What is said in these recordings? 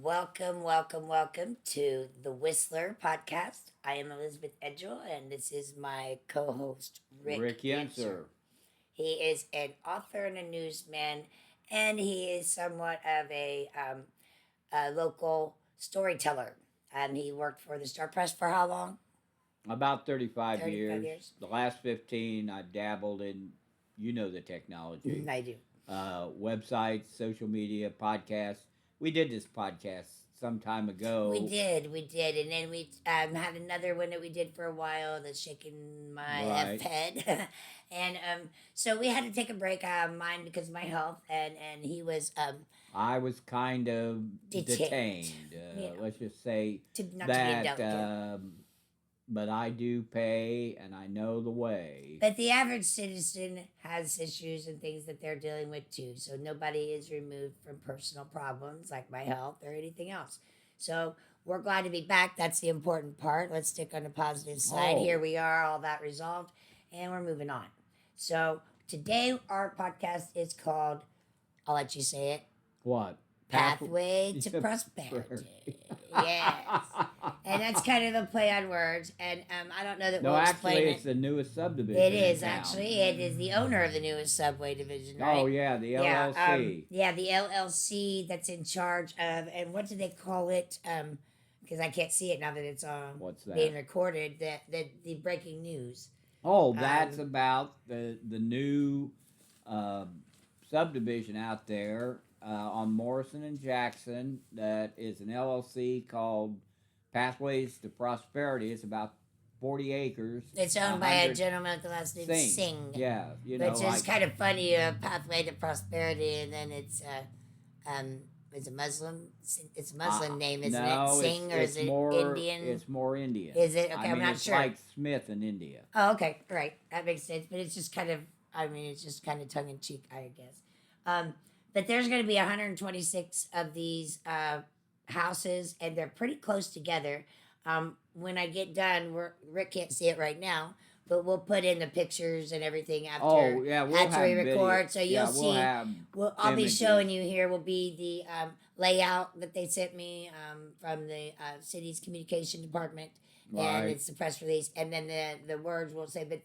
welcome to the Whistler podcast. I am Elisabeth Edgell, and this is my co host, Rick Rick Yencer. Yencer. He is an author and a newsman, and he is somewhat of a local storyteller. He worked for the Star Press for how long? About 35 35 years. years. The last 15, I dabbled in, the technology. I do. Websites, social media, podcasts. We did this podcast some time ago. We did, and then we had another one that we did for a while that's shaking my Right. head, and so we had to take a break out of mine because of my health, and he was I was kind of detained. Let's just say not to be that. indelicate. But I do pay, and I know the way. But the average citizen has issues and things that they're dealing with too. So nobody is removed from personal problems like my health or anything else. So we're glad to be back. That's the important part. Let's stick on the positive side. Oh. Here we are, all that resolved, and we're moving on. So today our podcast is called, I'll let you say it, What? Pathway to Prosperity. Yes. And that's kind of a play on words. And I don't know that No, we'll actually, explain it's it. the newest subdivision. It is in town. actually. It is the owner of the newest subway division, right? Oh yeah, the LLC. Yeah, the LLC that's in charge of, and what do they call it? Because I can't see it now that it's What's that? being recorded. The breaking news. Oh, that's about the new subdivision out there on Morrison and Jackson. That is an LLC called Pathways to Prosperity. It's about 40 acres. It's owned by a gentleman with the last name Singh. Yeah, which is kind of funny. Pathway to Prosperity, and then it's is it Muslim? It's a Muslim name, isn't no, it? Singh, or it's is it more, Indian? It's more Indian. Is it? Okay, I I'm mean, not it's sure. like Smith in India. Oh, okay, right. That makes sense. But it's just kind of, it's just kind of tongue in cheek, I guess. But there's going to be 126 of these houses, and they're pretty close together. When I get done, Rick can't see it right now, but we'll put in the pictures and everything after. Oh yeah, we'll after have we record, video. so you'll see. I'll be images. showing you here. Will be the layout that they sent me from the city's communication department. Right. And it's the press release, and then the words will say, but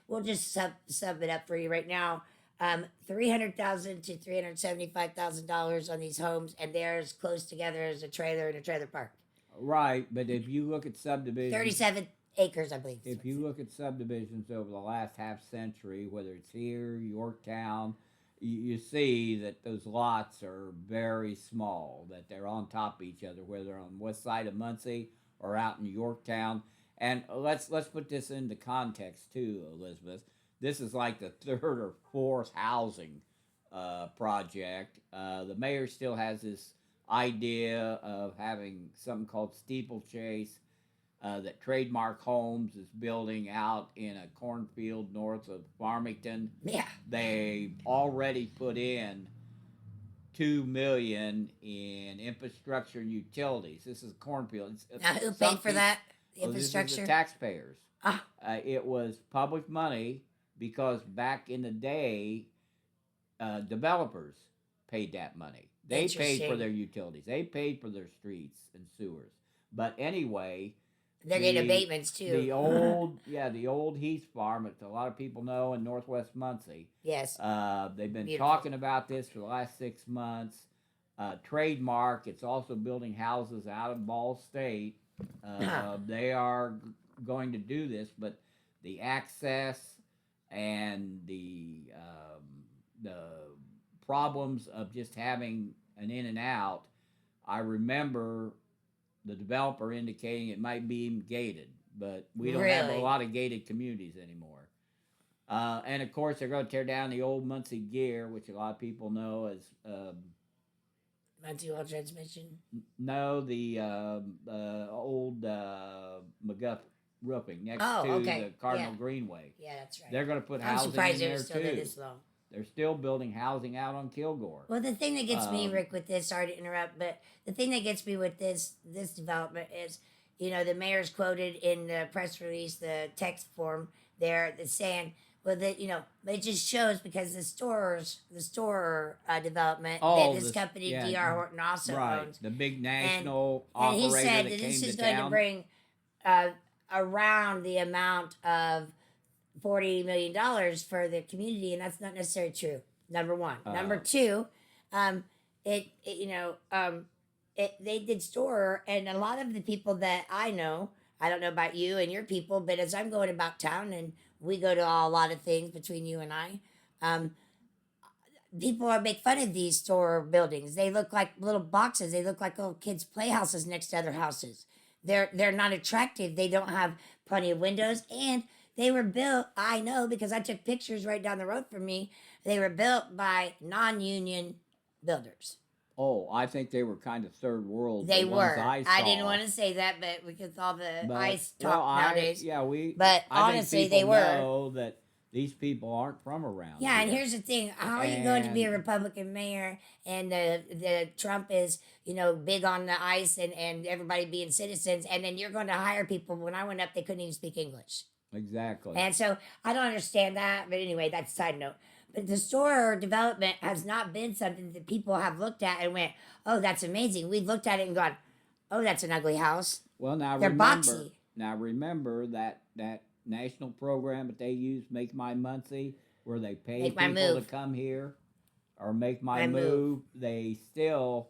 we'll just sub it up for you right now. $300,000 to $375,000 on these homes, and they're as close together as a trailer in a trailer park. Right, but if you look at subdivisions, 37 acres, I believe. If you look at subdivisions over the last half century, whether it's here, Yorktown, you see that those lots are very small, that they're on top of each other, whether they're on the west side of Muncie or out in Yorktown. And let's put this into context too, Elizabeth. This is like the third or fourth housing project. The mayor still has this idea of having something called steeplechase that Trademark Homes is building out in a cornfield north of Farmington. Yeah. They already put in $2 million in infrastructure and utilities. This is a cornfield. Now, who paid for that? The infrastructure? This is the taxpayers. Ah. It was public money because back in the day, developers paid that money. They paid for their utilities. They paid for their streets and sewers. But anyway, they're getting abatements too. The old Heath Farm, that a lot of people know in Northwest Muncie. Yes. They've been Beautiful. talking about this for the last 6 months. Trademark, it's also building houses out of Ball State. They are going to do this, but the access and the problems of just having an in and out, I remember the developer indicating it might be even gated, but we don't have a lot of gated communities anymore. And of course, they're going to tear down the old Muncie Gear, which a lot of people know as Muncie Oil Transmission. No, the old McGuff Roofing next to the Cardinal Greenway. Yeah, that's right. They're going to put I'm housing surprised in they there were still too. there this long. They're still building housing out on Kilgore. Well, the thing that gets me, Rick, with this, sorry to interrupt, but the thing that gets me with this development is, the mayor's quoted in the press release, the text form there, that's saying, Well, that but it just shows because the store development that Oh, this this, company yeah, D.R. Horton also right. owns, The big and national he operator said that that this came to is going to town. bring uh, around the amount of $40 million for the community, and that's not necessarily true. Number one. Number Uh, two, um, it they did store, and a lot of the people that I know, I don't know about you and your people, but as I'm going about town, and we go to a lot of things between you and I, um, people are make fun of these store buildings. They look like little boxes. They look like little kids' playhouses next to other houses. They're not attractive. They don't have plenty of windows, and they were built. I know because I took pictures right down the road from me. They were built by non-union builders. oh, I think they were kind of third world, the They ones were. I I didn't saw. want to say that, but because all the But ICE well, talk nowadays. yeah, But I think honestly, people they were. know that these people aren't from around Yeah, and here, here's the thing: how are you going to be a and Republican mayor, and the Trump is big on the ICE and everybody being citizens, and then you're going to hire people? When I went up, they couldn't even speak English, exactly. and so I don't understand that. But anyway, that's a side note. But the store development has not been something that people have looked at and went, "Oh, that's amazing." We've looked at it and gone, "Oh, that's an ugly house. Well, They're boxy." now remember that national program that they use, Make My Monthly, where they pay Make my people to move. come here or make my My move. move. They still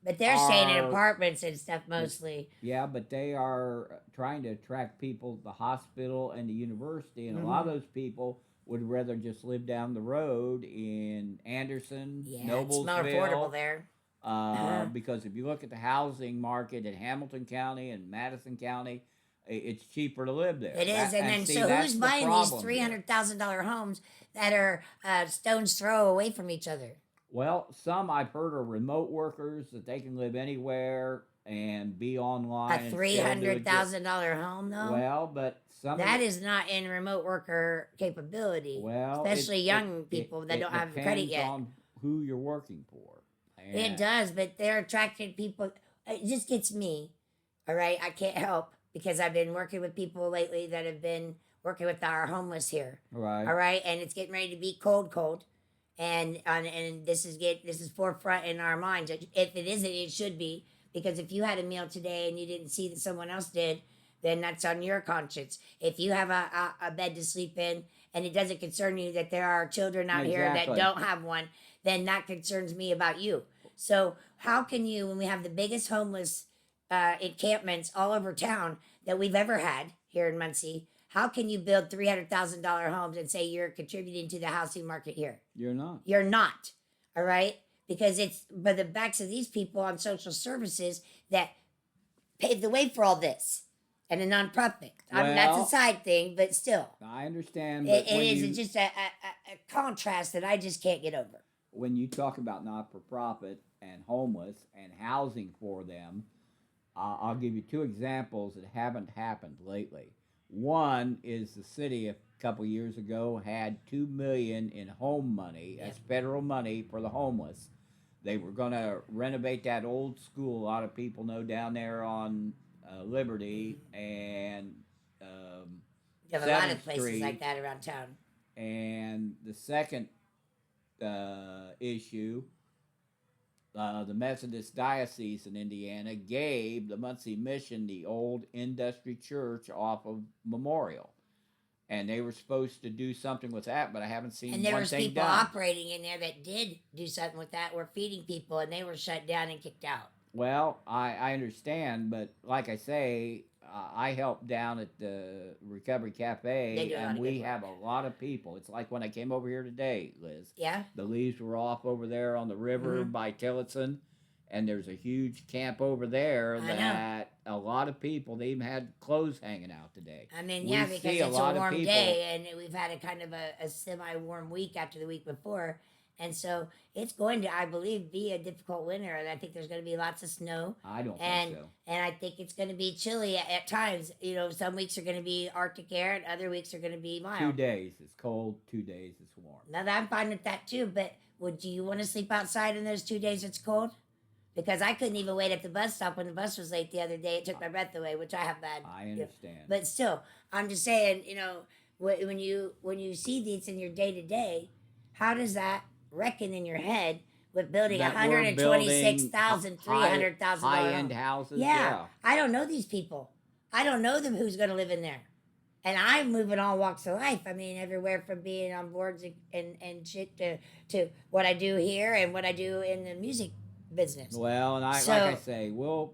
But they're staying in are, apartments and stuff mostly. yeah, but they are trying to attract people to the hospital and the university, and a lot Mm-hmm. of those people would rather just live down the road in Anderson, Yeah, it's more affordable Noblesville, there. Uh-huh. because if you look at the housing market in Hamilton County and Madison County, it's cheaper to live there. It is, and And then see, so that's who's the buying these problem here. $300,000 homes that are stones throw away from each other? Well, some I've heard are remote workers that they can live anywhere and be A online and three still do a hundred job. thousand dollar home, though, Well, but some of that the, is not in remote worker capability, well, especially young people that it don't have credit depends yet. on who you're working for. It And does, but they're attracting people. It just gets me. All right, I can't help because I've been working with people lately that have been working with our homeless here. right, All right, and it's getting ready to be cold, and this is forefront in our minds. If it isn't, it should be, because if you had a meal today and you didn't see that someone else did, then that's on your conscience. If you have a bed to sleep in and it doesn't concern you that there are children out here that exactly. don't have one, then that concerns me about you. So how can you, when we have the biggest homeless encampments all over town that we've ever had here in Muncie, how can you build $300,000 homes and say you're contributing to the housing market here? You're not. You're not, all right? Because it's by the backs of these people on social services that paved the way for all this, and a nonprofit. I mean, that's a Well, side thing, but still, I understand, it, but it is just a contrast that I just can't get over. when you talk about not for profit and homeless and housing for them, I'll give you two examples that haven't happened lately. One is the city a couple years ago had 2 million in home money as federal money for the homeless. They were going to renovate that old school. A lot of people know down there on Liberty and You have a lot of Seventh places like Street. that around town. And the second issue, the Methodist Diocese in Indiana gave the Muncie Mission the old Industry Church off of Memorial. And they were supposed to do something with that, but I haven't seen And there one was thing people done. operating in there that did do something with that, were feeding people, and they were shut down and kicked out. Well, I understand, but like I say, I help down at the Recovery They Cafe, do a lot and of we good work. have a lot of people. It's like when I came over here today, Liz. Yeah? The leaves were off over there on the river Mhm. by Tillotson, and there's a huge camp over there I know. that a lot of people, they even had clothes hanging out today. I mean, We yeah, because see it's a lot of warm people. day, and we've had a kind of a semi-warm week after the week before, and so it's going to, I believe, be a difficult winter. And I think there's going to be lots of snow, I don't and think so. and I think it's going to be chilly at times. Some weeks are going to be Arctic air, and other weeks are going to be 2 mild. days it's cold, 2 days it's warm. Now, I'm fine with that too, but would you want to sleep outside in those 2 days it's cold? Because I couldn't even wait at the bus stop when the bus was late the other day. It took my breath away, which I have bad. I understand. But still, I'm just saying, when you see these in your day to day, how does that reckon in your head with building a That hundred we're and twenty six building thousand three hundred thousand high dollar end home? houses. Yeah, Yeah. I don't know these people. I don't know them who's going to live in there. And I'm moving all walks of life. I mean, everywhere from being on boards and shit to what I do here and what I do in the music business. Well, and like I So say, we're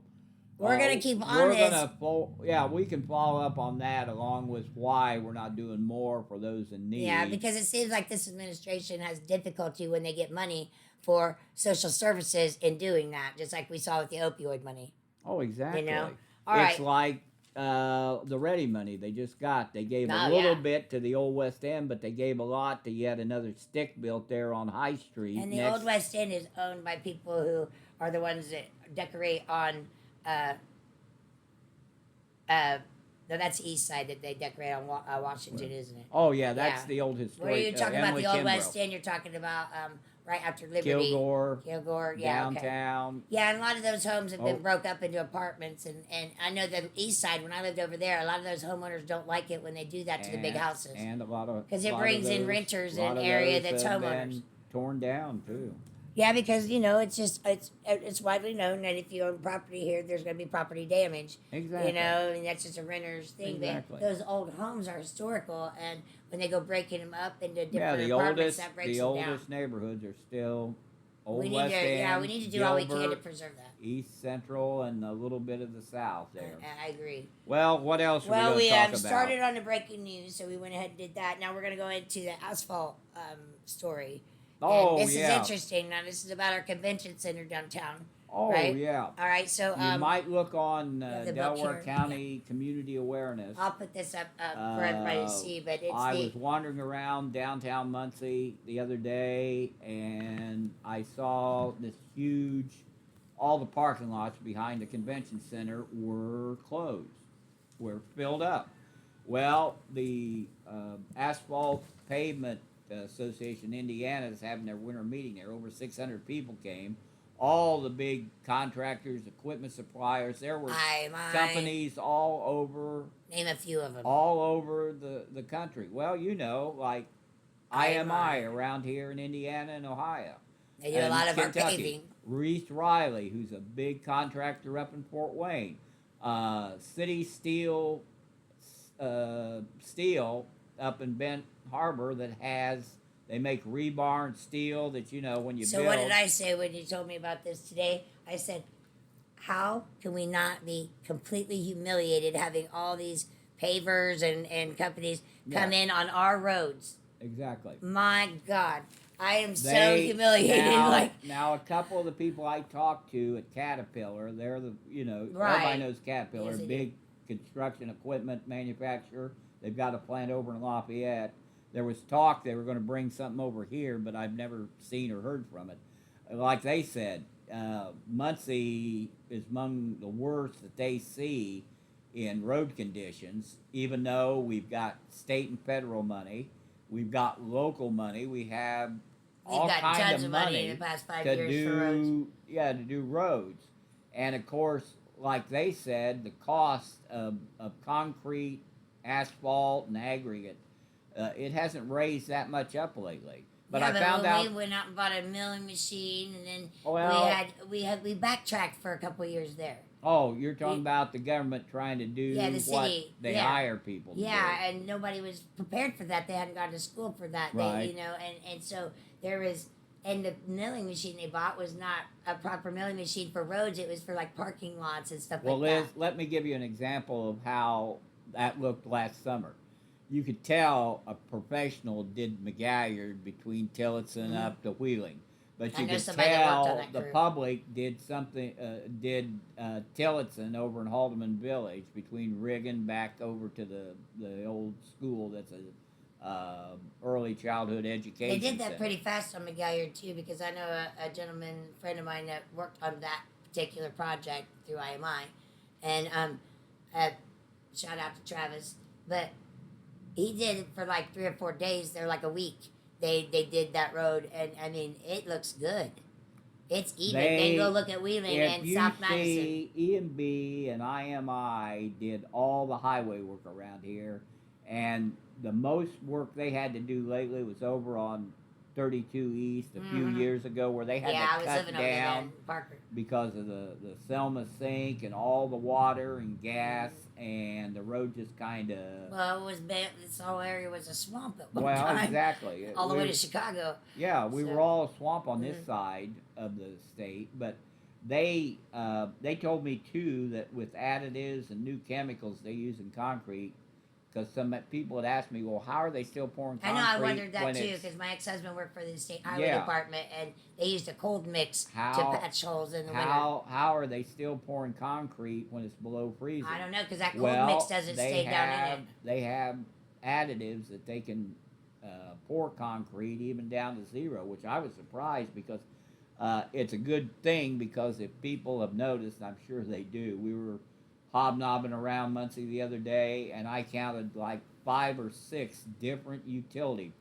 gonna keep on we're this. gonna yeah, we can follow up on that along with why we're not doing more for those in Yeah, need. because it seems like this administration has difficulty when they get money for social services in doing that, just like we saw with the opioid money. Oh, exactly. All It's right. like the ready money they just got. They gave a Oh, little yeah. bit to the old West End, but they gave a lot to yet another stick built there on High Street. And the old West End is owned by people who are the ones that decorate on. Uh, no, that's the East Side that they decorate on Washington, isn't it? Oh yeah, that's Yeah. the old historic. What are you talking about? Emily The old Kimbrough. West End. You're talking about right after Liberty. Kilgore, Kilgore, yeah, okay. downtown. Yeah, and a lot of those homes have been Oh. broke up into apartments, and I know the East Side. When I lived over there, a lot of those homeowners don't like it when they do that to the big houses. And a lot of 'Cause it lot of brings in those- renters lot in of area those that's have homeowners. been torn down too. Yeah, because it's just it's widely known that if you own property here, there's going to be property damage. Exactly. And that's just a renter's thing. Exactly. But those old homes are historical, and when they go breaking them up into different Yeah, the apartments, oldest that breaks the them oldest neighborhoods are still down. Old We need West to, End. yeah, we need to do all we can to Gilbert, preserve that. East Central, and a little bit of the South there. I agree. Well, what else are Well, we we going to talk about? started on the breaking news, so we went ahead and did that. Now we're going to go into the asphalt story. Oh, and this yeah. is interesting. Now this is about our convention center downtown. Oh, right? yeah. All right, so You might look on the book Delaware here. County Community Awareness. I'll put this up for everybody to see, but it's I was wandering around downtown Muncie the other day, and I saw this huge. All the parking lots behind the convention center were closed, were filled up. Well, the Asphalt Pavement Association in Indiana is having their winter meeting there. Over 600 people came. All the big contractors, equipment suppliers. There were companies all over. Name a few of them. All over the country. Well, like IMI around here in Indiana and Ohio. They do a lot of our paving. Reese Riley, who's a big contractor up in Fort Wayne. City Steel up in Bent Harbor they make rebar and steel that when you So build. what did I say when you told me about this today? I said, how can we not be completely humiliated having all these pavers and companies come in on our roads? Exactly. My God. I am so humiliated. Now a couple of the people I talked to at Caterpillar, they're Right. everybody knows Caterpillar, Yes, they big construction equipment manufacturer. They've got a plant over in Lafayette. There was talk they were going to bring something over here, but I've never seen or heard from it. Like they said, Muncie is among the worst that they see in road conditions, even though we've got state and federal money. We've got local money. We have all got kinds tons of of money in the past 5 to years for roads. to do roads. And of course, like they said, the cost of concrete, asphalt, and aggregate, it hasn't raised that much up lately. But I found out we went out and bought a milling machine, and then Well- we backtracked for a couple of years there. oh, you're talking about the government trying to do Yeah, the what city, they yeah. hire people to Yeah, do. and nobody was prepared for that. They hadn't gone to school for that. Right. They, and so there was, and the milling machine they bought was not a proper milling machine for roads. It was for like parking lots and stuff Well, like Liz, that. let me give you an example of how that looked last summer. You could tell a professional did McGalliard between Tillotson up to Wheeling. But I you know could somebody that worked on tell that the crew. public did something, Tillotson over in Haldeman Village between Riggin back over to the old school that's a early childhood education They did that center. pretty fast on McGalliard too, because I know a gentleman friend of mine that worked on that particular project through IMI, and shout out to Travis. But he did it for like 3 or 4 days. They're like a week. They did that road, and I mean it looks good. It's even. Then go look at Wheeling If and you South Madison. see EMB and IMI did all the highway work around here, and the most work they had to do lately was over on 32 East a few years ago, where they had Yeah, I to was cut living over there down in Parker. because of the Selma sink and all the water and gas, and the road just kind of. Well, it was bad. This whole area was a swamp at one Well, time, exactly. all the way to Chicago. Yeah, we were So, all a swamp on this side of the state, but they told me too that with additives and new chemicals they use in concrete, because some people had asked me, well, how are they still pouring I concrete? know, I wondered that when too, it's- because my ex-husband worked for the state highway Yeah. department, and they used a cold mix to How patch holes in the winter. how are they still pouring concrete when it's below freezing? I don't know, because that cold Well, mix doesn't stay down in it. they have additives that they can pour concrete even down to zero, which I was surprised, because it's a good thing, because if people have noticed, I'm sure they do. We were hobnobbing around Muncie the other day, and I counted like 5 or 6 different utility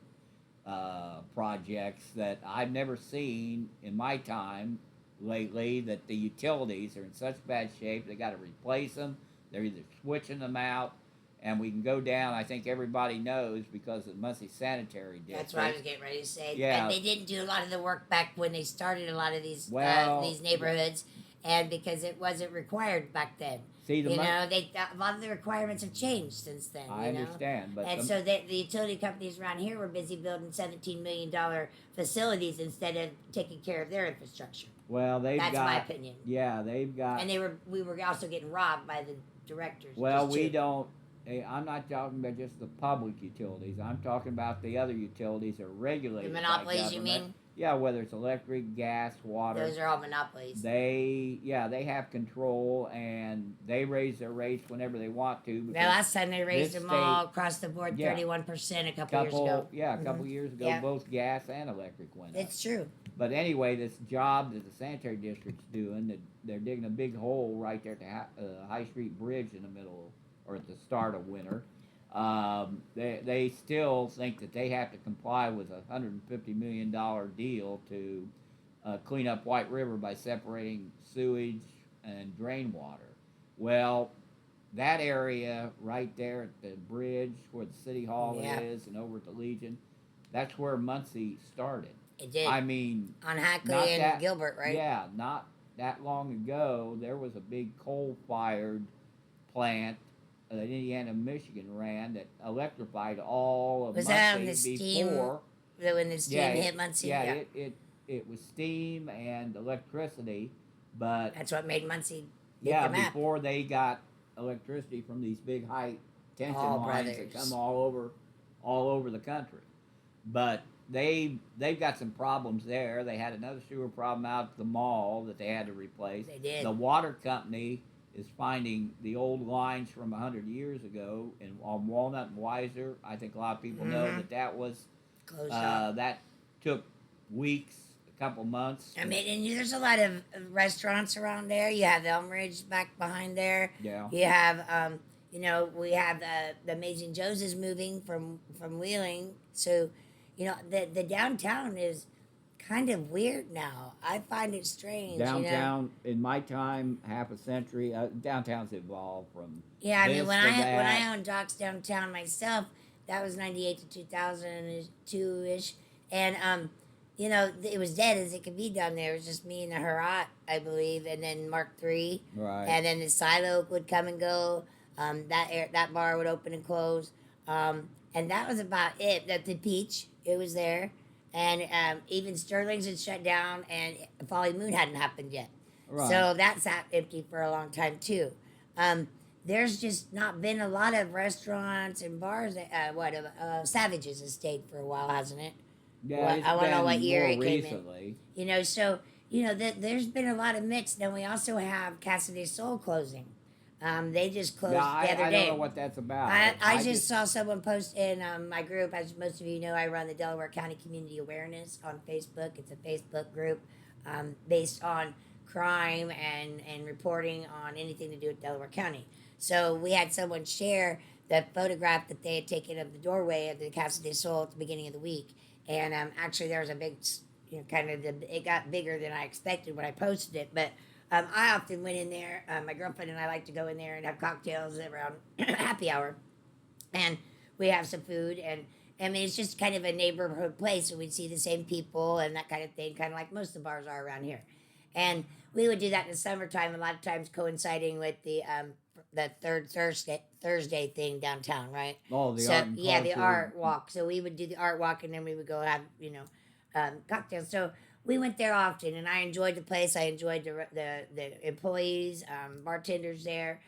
projects that I've never seen in my time lately, that the utilities are in such bad shape they got to replace them. They're either switching them out, and we can go down. I think everybody knows, because of Muncie Sanitary District. That's what I was getting ready to say. Yeah. But they didn't do a lot of the work back when they started a lot of these Well, neighborhoods, and because it wasn't required back then. See, You know, a lot of the requirements have changed since then. I you know? understand, but And so the utility companies around here were busy building $17 million facilities instead of taking care of their infrastructure. well, they've That's got my opinion. yeah, they've got. And we were also getting robbed by the directors. Well, just we too. don't. I'm not talking about just the public utilities. I'm talking about the other utilities that are The regulated by monopolies, you government. mean? Yeah, whether it's electric, gas, water. Those are all monopolies. They have control, and they raise their rates whenever they want to. The last time they raised this them all state- across the board, Yeah. 31% a couple years ago. Yeah, a couple years ago, Yeah. both gas and electric went up. It's true. But anyway, this job that the sanitary district's doing, that they're digging a big hole right there at the High Street Bridge in the middle, or at the start of winter. They still think that they have to comply with a $150 million deal to clean up White River by separating sewage and drain water. Well, that area right there at the bridge where the city hall Yeah. is, and over at the Legion, that's where Muncie started. It did. I mean, On Hackley not and that- Gilbert, right? yeah, not that long ago, there was a big coal-fired plant that Indiana, Michigan ran, that electrified all of Was that on Muncie the steam? before. When the steam Yeah, hit Muncie? Yeah, it was steam and electricity, but That's what made Muncie yeah, the map. before they got electricity from these big high tension Oh, lines that brothers. come all over the country. But they've got some problems there. They had another sewer problem out at the mall that they had to replace. They did. The water company is finding the old lines from 100 years ago on Walnut and Weiser. I think a lot of people know that was Closed off. that took weeks, a couple months. I mean, and there's a lot of restaurants around there. You have Elm Ridge back behind there. Yeah. You have, we have the Amazing Joe's is moving from Wheeling. So, the downtown is kind of weird now. I find it strange. Downtown, in my time, half a century, downtown's evolved from. Yeah, I mean, this when to I that. owned Docks downtown myself, that was 98 to 2002 ish, and it was dead as it could be down there. It was just me and the Herat, I believe, and then Mark III, Right. and then the Silo would come and go. That bar would open and close, and that was about it. That the Peach, it was there, and even Sterling's had shut down, and Folly Moon hadn't happened yet. Right. So that sat empty for a long time too. There's just not been a lot of restaurants and bars. Savages has stayed for a while, hasn't it? Yeah, I wanna know been what year more it came in. recently. There's been a lot of mix. Then we also have Cassidy Soul closing. They just closed Yeah, the other I day. don't know what that's about. I just saw someone post in my group. As most of you know, I run the Delaware County Community Awareness on Facebook. It's a Facebook group based on crime and reporting on anything to do with Delaware County. So we had someone share the photograph that they had taken of the doorway of the Casa de Sol at the beginning of the week. And actually there was a big, it got bigger than I expected when I posted it. But I often went in there. My girlfriend and I like to go in there and have cocktails around happy hour. And we have some food, and I mean it's just kind of a neighborhood place, so we'd see the same people and that kind of thing, kind of like most of the bars are around here. And we would do that in the summertime, a lot of times coinciding with the third Thursday thing downtown, right? Oh, the So art and yeah, the culture. art walk. So we would do the art walk, and then we would go have cocktails. So we went there often, and I enjoyed the place. I enjoyed the employees, bartenders there,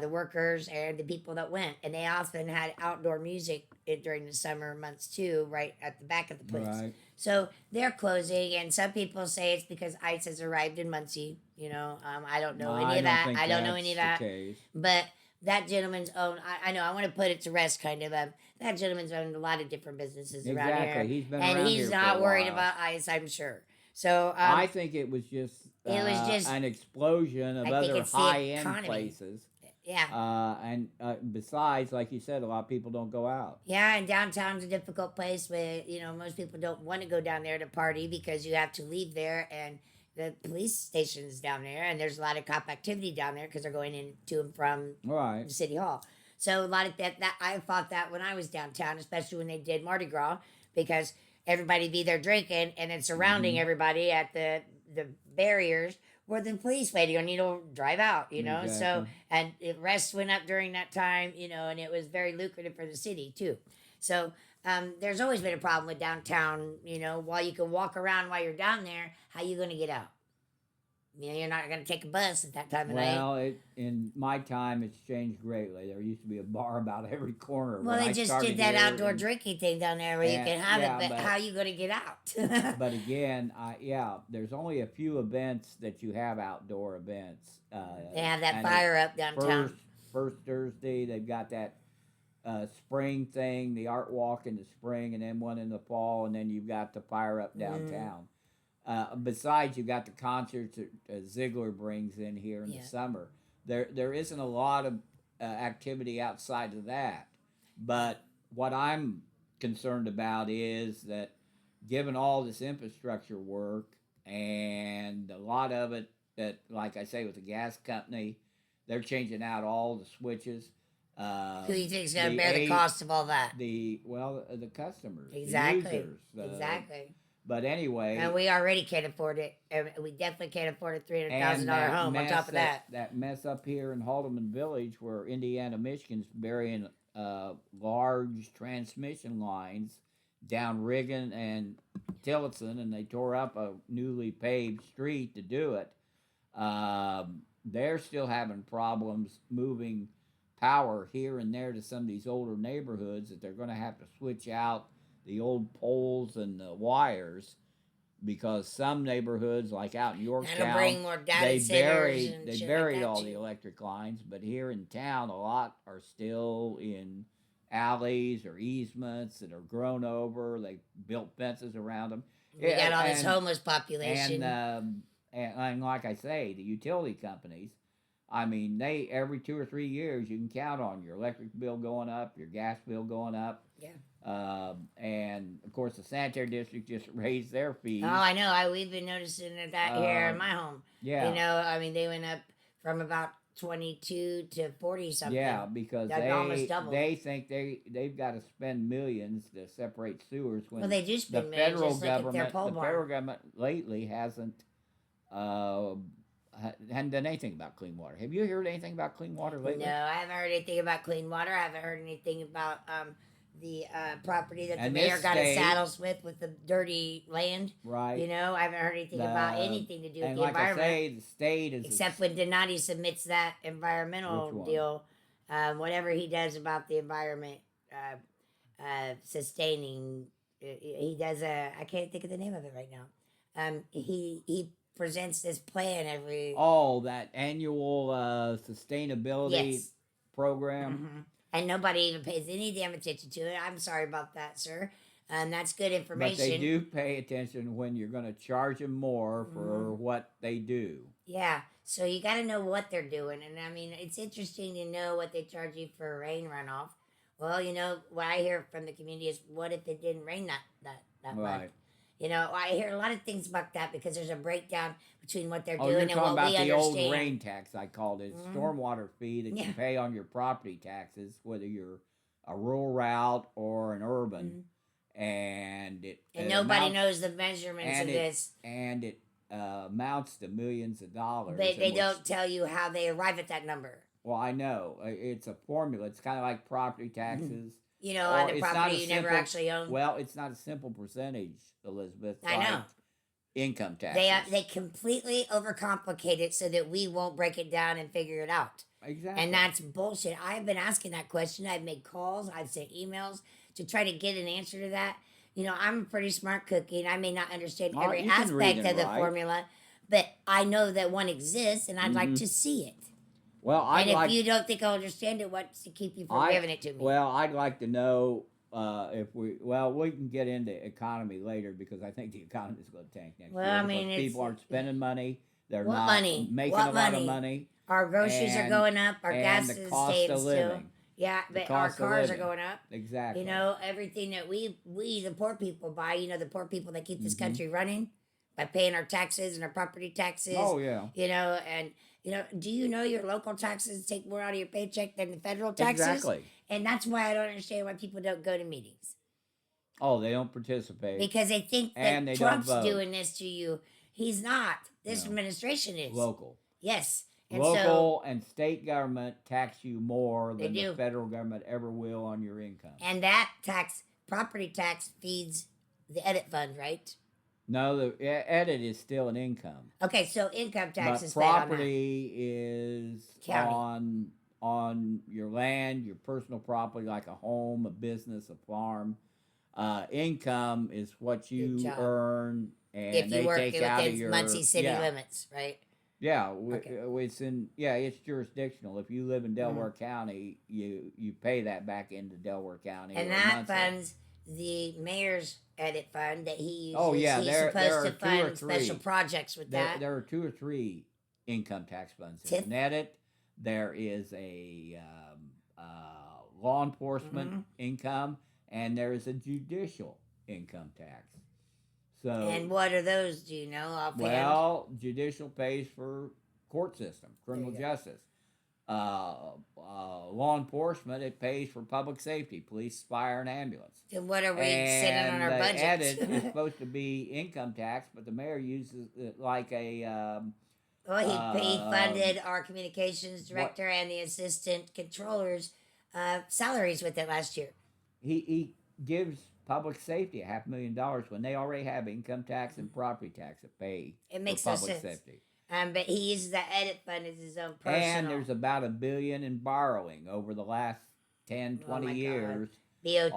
the workers, and the people that went. And they often had outdoor music during the summer months too, right at the back of the place. Right. So they're closing, and some people say it's because ICE has arrived in Muncie. I don't know any I of don't that. think I don't know any that's of the that. case. But that gentleman's owned. I know. I want to put it to rest, kind of. That gentleman's owned a lot of different businesses around Exactly. here, He's been and around he's here for not a worried while. about ICE. I'm sure. So I think it was just it was just. an explosion of I think other it's the high-end economy. places. Yeah. And besides, like you said, a lot of people don't go out. Yeah, and downtown's a difficult place where most people don't want to go down there to party because you have to leave there, and the police station's down there, and there's a lot of cop activity down there because they're going in to and from Right. the city hall. So a lot of that I thought that when I was downtown, especially when they did Mardi Gras, because everybody be there drinking, and then surrounding Mhm. everybody at the barriers were the police waiting on you to drive out. So Exactly. and rest went up during that time, and it was very lucrative for the city too. So there's always been a problem with downtown. While you can walk around while you're down there, how you going to get out? You're not going to take a bus at that time of night. Well, in my time, it's changed greatly. There used to be a bar about every corner. Well, when they I just started did that here, outdoor and- drinking thing down there where you and- can have yeah, it, but but- how you going to get out? But again, there's only a few events that you have outdoor events. They have that and fire up downtown. First Thursday, they've got that spring thing, the art walk in the spring, and then one in the fall, and then you've got the fire up downtown. Besides, you've got the concerts that Ziegler brings in here in Yeah. the summer. There isn't a lot of activity outside of that. But what I'm concerned about is that given all this infrastructure work and a lot of it that, like I say, with the gas company, they're changing out all the switches. Who do you think is going to the bear the A- cost of all that? The customers, Exactly. the users. Exactly. But anyway, And we already can't afford it. And we definitely can't afford a $300,000 and that home on mess top of that. that mess up here in Haldeman Village, where Indiana, Michigan's burying large transmission lines down Riggin and Tillotson, and they tore up a newly paved street to do it. They're still having problems moving power here and there to some of these older neighborhoods that they're going to have to switch out the old poles and the wires because some neighborhoods, like out in That'll Yorktown, bring more data they centers and they shit buried like that all too. the electric lines, but here in town, a lot are still in alleys or easements that are grown over. They built fences around them. We got all this and- homeless population. and like I say, the utility companies, I mean, they every 2 or 3 years you can count on your electric bill going up, your gas bill going up. Yeah. And of course, the sanitary district just raised their fees. Oh, I know. We've been noticing that here in my home. Yeah. I mean, they went up from about 22 to 40 something. Yeah, because That almost doubled. they think they've got to spend millions to separate sewers when Well, they do the spend millions. federal Just look at their government pole the barn. federal government lately hasn't hadn't done anything about clean water. Have you heard anything about clean water lately? No, I haven't heard anything about clean water. I haven't heard anything about the property that the And mayor this got his state- saddles with the dirty land. Right. I haven't heard anything about anything to do with And the like environment. I say, the state is Except when Donati submits that environmental Which one? deal, whatever he does about the environment sustaining, he does I can't think of the name of it right now. He presents this plan every. that annual sustainability Yes. program. Mhm. And nobody even pays any damn attention to it. I'm sorry about that, sir. That's good But information. they do pay attention when you're going to charge them more for Mhm. what they do. Yeah, so you got to know what they're doing, and I mean, it's interesting to know what they charge you for rain runoff. Well, what I hear from the community is, what if it didn't rain that month? Right. I hear a lot of things about that because there's a breakdown between what they're Oh, doing you're and talking what we about the old understand. rain tax, I called it. Mhm. Stormwater fee that Yeah. you pay on your property taxes, whether you're a rural route or an urban, Mhm. and And it nobody amounts knows the measurements of and it this, and it amounts to millions of dollars, but and they which don't tell you how they arrive at that number. well, I know it's a formula. It's kind of like property taxes, You know, on or the it's property not a you never simple. actually own. Well, it's not a simple percentage, Elizabeth, I like know. income They taxes. completely overcomplicate it so that we won't break it down and figure it out. And Exactly. that's bullshit. I've been asking that question. I've made calls. I've sent emails to try to get an answer to that. You know, I'm a pretty smart cookie, and I may not understand Well, every you can read aspect and of the write. formula, but I know that one exists, and I'd like Hmm. to see it. Well, And if you don't think I'll understand it, what's to keep you from giving it to me? I'd like to know if we can get into economy later because I think the economy is going to tank next Well, year I because mean, people aren't spending money, they're what not money? making a What lot of money? money, Our groceries are and going up. Our gas the is cost staying of still. living, Yeah, the but our cost of cars are living, going up. You exactly. know, everything that we the poor people buy. You know, the poor people that keep this Hmm. country running by paying our taxes and our property taxes. Oh yeah, You know, and you know, do you know your local taxes take more out of your paycheck than the federal taxes? exactly. And that's why I don't understand why people don't go to meetings, Oh, they don't participate because they think and that they don't Trump's vote. doing this to you. He's not. This No, administration is. local. Yes, and so Local and state government tax you more they than the do. federal government ever will on your income. And that tax, property tax, feeds the edit fund, right? No, the edit is still an income, Okay, so income tax but is fed on that property is county. on your land, your personal property like a home, a business, a farm. Income is what Good you job. earn, If and you they work take out of within your Muncie city yeah. limits, right? Yeah, Okay. it's jurisdictional. If you live in Mhm. Delaware County, you pay that back into Delaware County And or that Muncie. funds the mayor's edit fund that he Oh uses. yeah, He's there supposed are to two or fund special three. projects with There that. there are two or three income tax funds. There's TIF. an edit. There is a law enforcement Hmm. income, and there is a judicial income tax. So And what are those? Do you know offhand? well, judicial pays for court system, There criminal you go. justice. Law enforcement, it pays for public safety, police, fire, and ambulance. Then what are we sitting on And our the budgets? edit is supposed to be income tax, but the mayor uses it like a Well, he um, funded our communications what director and the assistant controllers salaries with it last year. he gives public safety $500,000 when they already have income tax and property tax to pay It for makes no public sense. safety. But he uses that edit fund as his own And personal. there's about $1 billion in borrowing over the last 10, Oh 20 my God. years BOTs.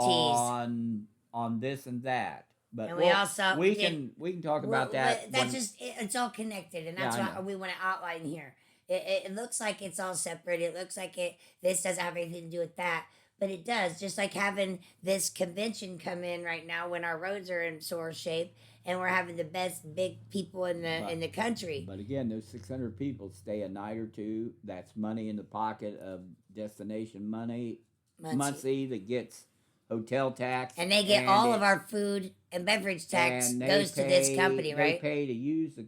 on this and that. But And we also we did. can talk about that That's when just it's all connected, and yeah, that's I know. what we want to outline here. It looks like it's all separate. It looks like it. This doesn't have anything to do with that, but it does. Just like having this convention come in right now when our roads are in sore shape, and we're having the best big people in But the country. but again, those 600 people stay a night or two. That's money in the pocket of destination money. Muncie. Muncie that gets hotel tax, And they get all of our food and beverage tax and goes to this company, they right? pay to use the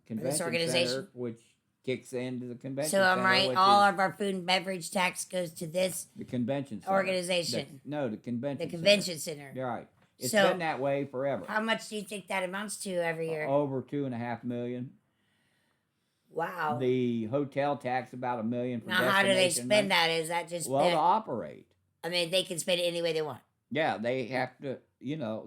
convention organization. center, which kicks into the convention So I'm center, right. which All is of our food and beverage tax goes to this the convention center. organization, No, the the convention. convention center. You're right. It's So been that way forever. how much do you think that amounts to every year? Over 2.5 million. Wow. The hotel tax about $1 million for Now, how do they destination spend money. that? Is that just Well, to spent? operate. I mean, they can spend it any way they want. Yeah, they have to.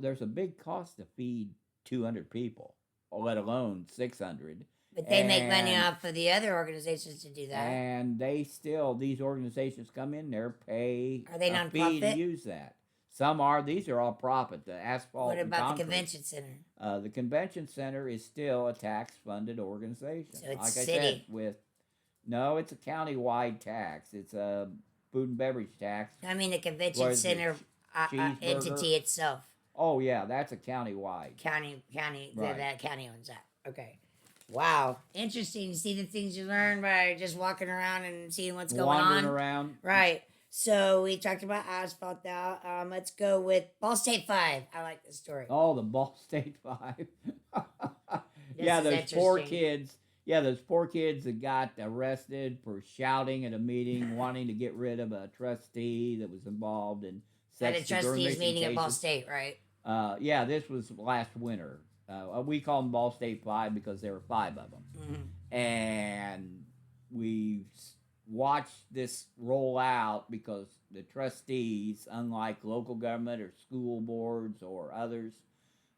There's a big cost to feed 200 people, let alone 600. But they make money And off of the other organizations to do that. and these organizations come in there, pay Are they a fee to nonprofit? use that. Some are. These are all profit. The asphalt What and about the concrete. convention center? The convention center is still a tax-funded organization. So it's Like I city. said, no, it's a county-wide tax. It's a food and beverage tax. I mean, the convention What is it? center Cheeseburger? entity itself. Oh yeah, that's a county-wide. County, Right. that county owns that. Okay. Wow. Interesting. You see the things you learn by just walking around and seeing what's going Wandering on. around. Right. So we talked about asphalt now. Let's go with Ball State 5. I like this story. Oh, the Ball State 5. This Yeah, is those poor interesting. kids Yeah, those poor kids that got arrested for shouting at a meeting, wanting to get rid of a trustee that was involved in At sex a trustees discrimination meeting at Ball cases. State, right? Yeah, this was last winter. We call them Ball State Five because there were five of them, Mm-hmm. and we watched this roll out because the trustees, unlike local government or school boards or others,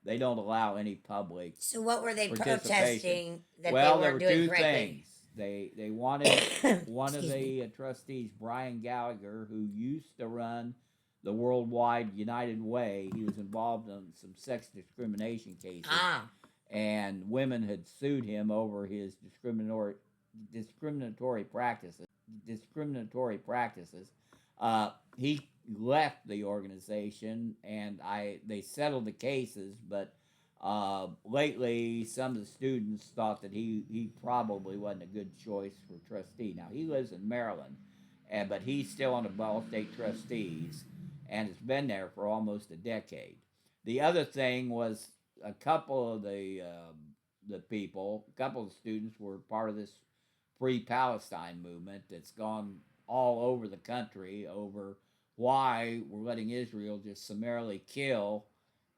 they don't allow any public So what were they participation. protesting that they Well, there weren't were doing two correctly? things. They wanted one of Excuse me. the trustees, Brian Gallagher, who used to run the Worldwide United Way. He was involved in some sex discrimination cases, Ah, and women had sued him over his discriminatory practices. Discriminatory practices. He left the organization, and they settled the cases, but lately, some of the students thought that he probably wasn't a good choice for trustee. Now, he lives in Maryland, but he's still on the Ball State Trustees and has been there for almost a decade. The other thing was a couple of the people, a couple of the students were part of this Free Palestine movement that's gone all over the country over why we're letting Israel just summarily kill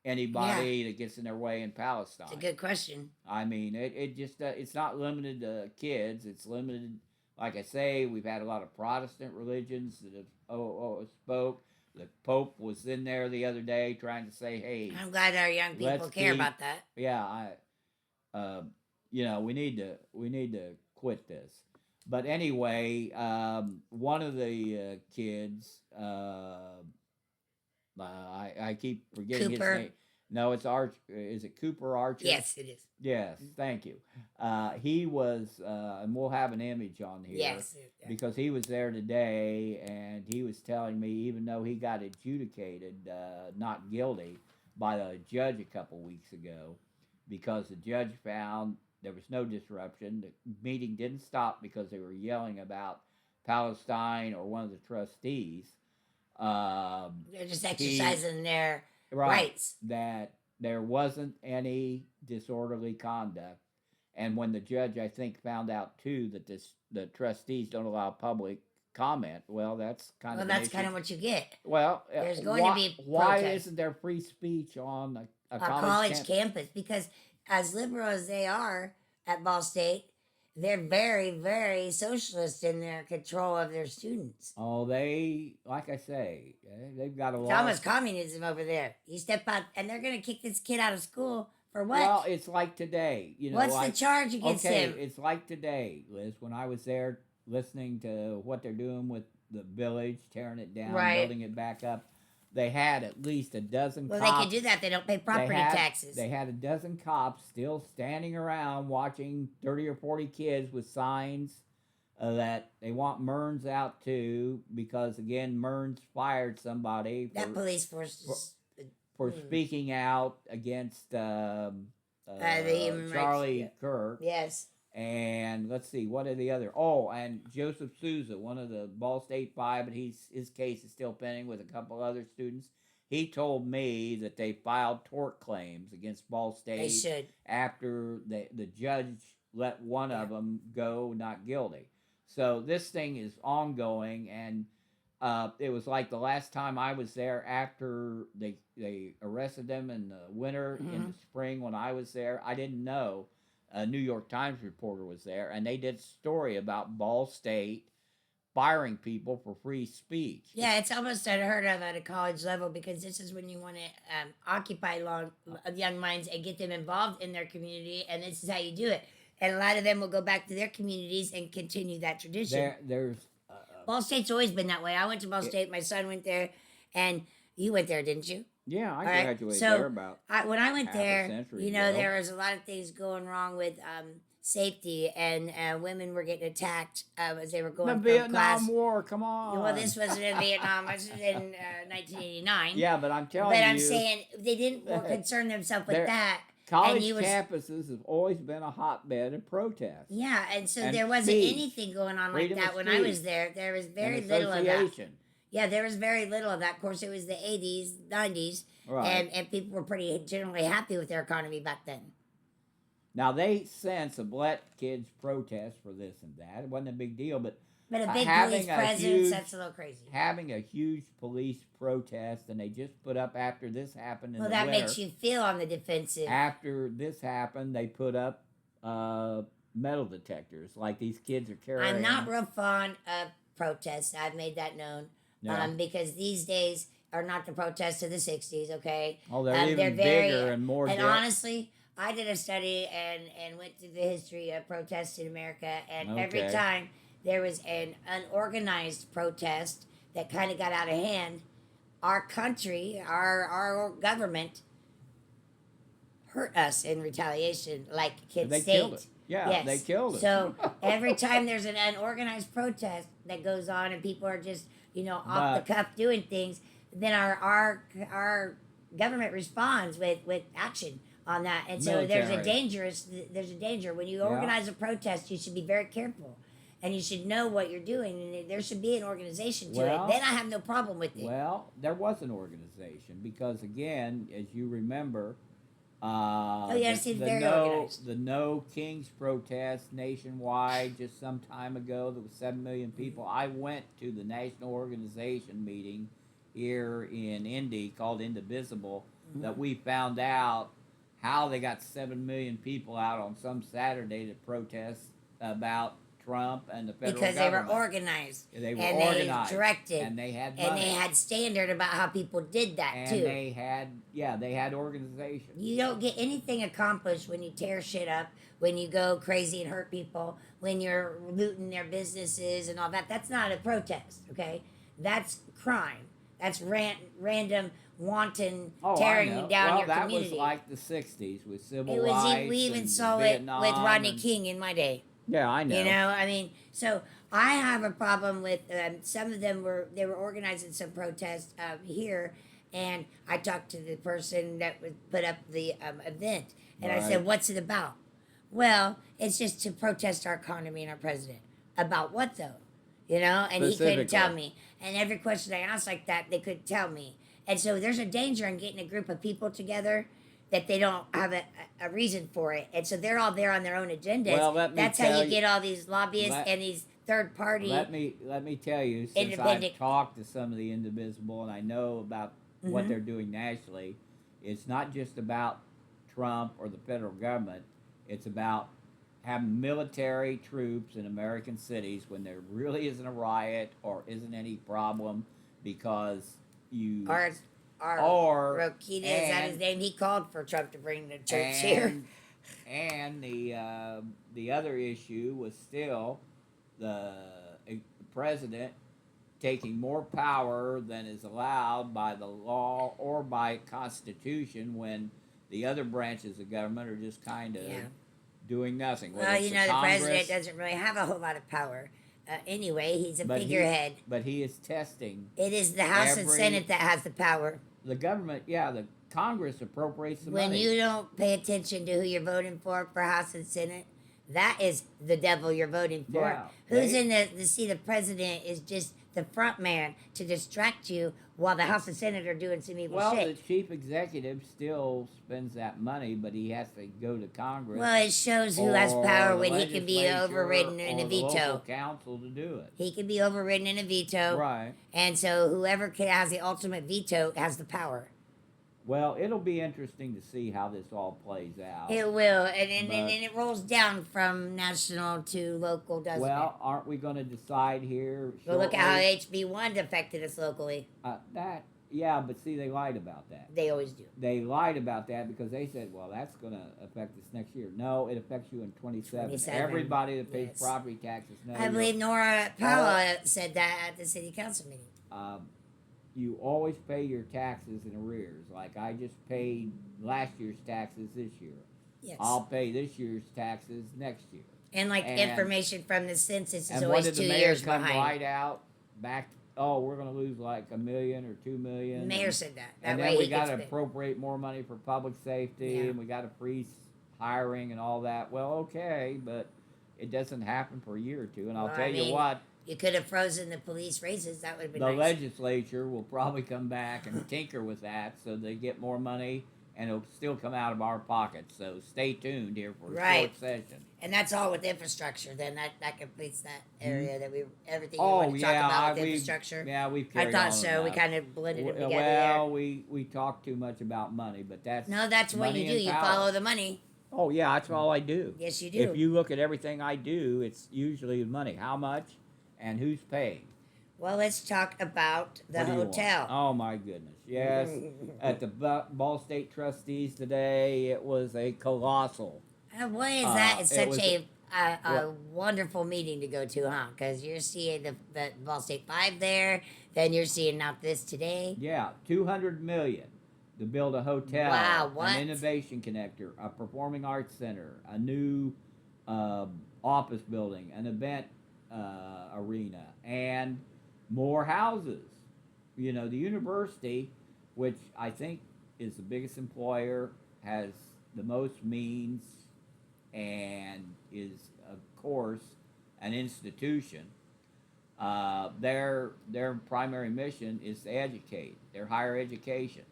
anybody that gets in their way in Palestine. it's a good question. I mean, it just it's not limited to kids. It's limited, like I say, we've had a lot of Protestant religions that have spoke. The Pope was in there the other day trying to say, "Hey, I'm glad our young people care about that. Yeah, we need to quit this." But anyway, one of the kids, I keep forgetting Cooper. his name. No, it's Arch. Is it Cooper Archer? Yes, it is. Yes, thank you. He was, and we'll have an image on here. Yes. Because he was there today, and he was telling me, even though he got adjudicated not guilty by a judge a couple weeks ago, because the judge found there was no disruption. The meeting didn't stop because they were yelling about Palestine or one of the trustees. They're just exercising their rights. That there wasn't any disorderly conduct. And when the judge, I think, found out too that the trustees don't allow public comment, well, that's kind of that's kind of what you get. Well, there's going to be why protest. Isn't there free speech on a college campus? Because as liberal as they are at Ball State, they're very, very socialist in their control of their students. Oh, like I say, they've got a lot. It's almost communism over there. You step out, and they're going to kick this kid out of school for what? Well, it's like today. What's the charge against him? It's like today, Liz, when I was there listening to what they're doing with the village, tearing it down, building it back up. They had at least a dozen cops. Well, they can do that. They don't pay property taxes. They had a dozen cops still standing around watching 30 or 40 kids with signs that they want Mearns out too, because, again, Mearns fired somebody. That police force for speaking out against the Charlie Kirk. Yes. And let's see, what are the other? Oh, and Joseph Souza, one of the Ball State Five, but his case is still pending with a couple other students. He told me that they filed tort claims against Ball State. They should. After the judge let one of them go not guilty. So this thing is ongoing, and it was like the last time I was there after they arrested them in the winter, in the spring when I was there. I didn't know. A New York Times reporter was there, and they did a story about Ball State firing people for free speech. Yeah, it's almost unheard of at a college level, because this is when you want to occupy young minds and get them involved in their community, and this is how you do it. And a lot of them will go back to their communities and continue that tradition. Ball State's always been that way. I went to Ball State. My son went there, and you went there, didn't you? Yeah, I graduated there about when I went there, ago. there was a lot of things going wrong with safety, and women were getting attacked as they were going the from Vietnam class. War. Come on. Well, this wasn't in Vietnam. This was in 1989. Yeah, but I'm telling you. But I'm saying they didn't concern themselves with that. College campuses have always been a hotbed of protest. Yeah, and so there wasn't anything going on like that when I was there. There was very little of that. Yeah, there was very little of that. Of course, it was the 80s, 90s, and people were pretty generally happy with their economy back then. Now they since have let kids protest for this and that. It wasn't a big deal, but But a big having police a presence, huge that's a little crazy. having a huge police protest, and they just put up after this happened in Well, the that winter. makes you feel on the defensive. After this happened, they put up metal detectors, like these kids are carrying. I'm not real fond of protests. I've made that known. Yeah. Because these days are not the protests of the 60s, okay? Oh, they're even they're very, bigger and more. And honestly, I did a study and went through the history of protests in America, and every Okay. time there was an unorganized protest that kind of got out of hand, our country, our government hurt us in retaliation, like Kent They State. killed it. Yeah, Yes. they killed it. So every time there's an unorganized protest that goes on and people are just, off the cuff doing things, then our government responds with action on that. And so there's a danger when you organize a protest. You should be very careful, and you should know what you're doing, and there should be an organization to it. Then I have no problem with it. Well, there was an organization because, again, as you remember, yes, it's very organized. The No Kings protest nationwide just some time ago. There was 7 million people. I went to the national organization meeting here in Indy called Indivisible. That we found out how they got 7 million people out on some Saturday to protest about Trump and the federal because government. they were organized. They were and organized. They directed. And they had money. And they had standard about how people did that, and too. they had organization. You don't get anything accomplished when you tear shit up, when you go crazy and hurt people, when you're looting their businesses and all that. That's not a protest, okay? That's crime. That's random, wanton tearing down your community. That was like the 60s with civil It was. rights. We even and saw Vietnam it with Rodney and- King in my day. Yeah, I know. I mean, so I have a problem with some of them were organizing some protests here, and I talked to the person that would put up the event, and I said, "What's it about?" Well, it's just to protest our economy and our president. About what though? And he couldn't tell me. And every question I asked like that, they couldn't tell me. And so there's a danger in getting a group of people together that they don't have a reason for it. And so they're all there on their own agendas. Well, that's how you get all these lobbyists and these third party. Let me tell you, since I've talked to some of the Indivisible and I know about what they're doing nationally, it's not just about Trump or the federal government. It's about having military troops in American cities when there really isn't a riot or isn't any problem because you... Rokita, is that his name? He called for Trump to bring the troops here. And the other issue was still the president taking more power than is allowed by the law or by Constitution when the other branches of government are just kind of doing nothing. Well, the president doesn't really have a whole lot of power. Anyway, he's a figurehead. But he is testing. It is the House and Senate that has the power. The government, the Congress appropriates the money. When you don't pay attention to who you're voting for House and Senate, that is the devil you're voting for. Yeah, Who's in the seat of president is just the front man to distract you while the House and Senate are doing some evil shit. Well, the chief executive still spends that money, but he has to go to Congress. Well, it shows who has power when he can be overridden in a veto. Local council to do it. He can be overridden in a veto. Right. And so whoever has the ultimate veto has the power. Well, it'll be interesting to see how this all plays out. It will, and it rolls down from national to local, doesn't it? Well, aren't we going to decide here? Well, look at how HB1 affected us locally. But see, they lied about that. They always do. They lied about that because they said, well, that's going to affect us next year. No, it affects you in 27. Everybody that pays property taxes knows. I believe Nora Powell said that at the city council meeting. You always pay your taxes in arrears. Like I just paid last year's taxes this year. Yes. I'll pay this year's taxes next year. And information from the census is and always what did 2 the mayor years come behind. right out back? Oh, we're going to lose like $1 million or $2 million. The mayor said that. And then we got to appropriate more money for public safety, and we got to freeze hiring and all that. Well, okay, but it doesn't happen for a year or two. And I'll tell you what. You could have frozen the police raises. That would have been nice. The legislature will probably come back and tinker with that so they get more money and it'll still come out of our pockets. So stay tuned here for a Right. short session. And that's all with infrastructure. Then that completes that area that we everything you Oh want to talk yeah, about with we've infrastructure. we've I carried thought on so. We enough. kind of blended them together Well, there. we talk too much about money, but that's No, that's what you money do. and You power. follow the money. Oh yeah, that's all I do. Yes, you do. If you look at everything I do, it's usually money. How much, and who's paying. Well, let's talk about the What do you want? hotel. Oh my goodness, yes. At the Ball State Trustees today, it was a colossal. What is that? It's it such was- a Well- wonderful meeting to go to, huh? Because you're seeing the Ball State 5 there, then you're seeing not this today. Yeah, 200 million to build a hotel, Wow, what? an innovation connector, a performing arts center, a new office building, an event arena, and more houses. You know, the university, which I think is the biggest employer, has the most means, and is, of course, an institution. Their primary mission is to educate, their higher education.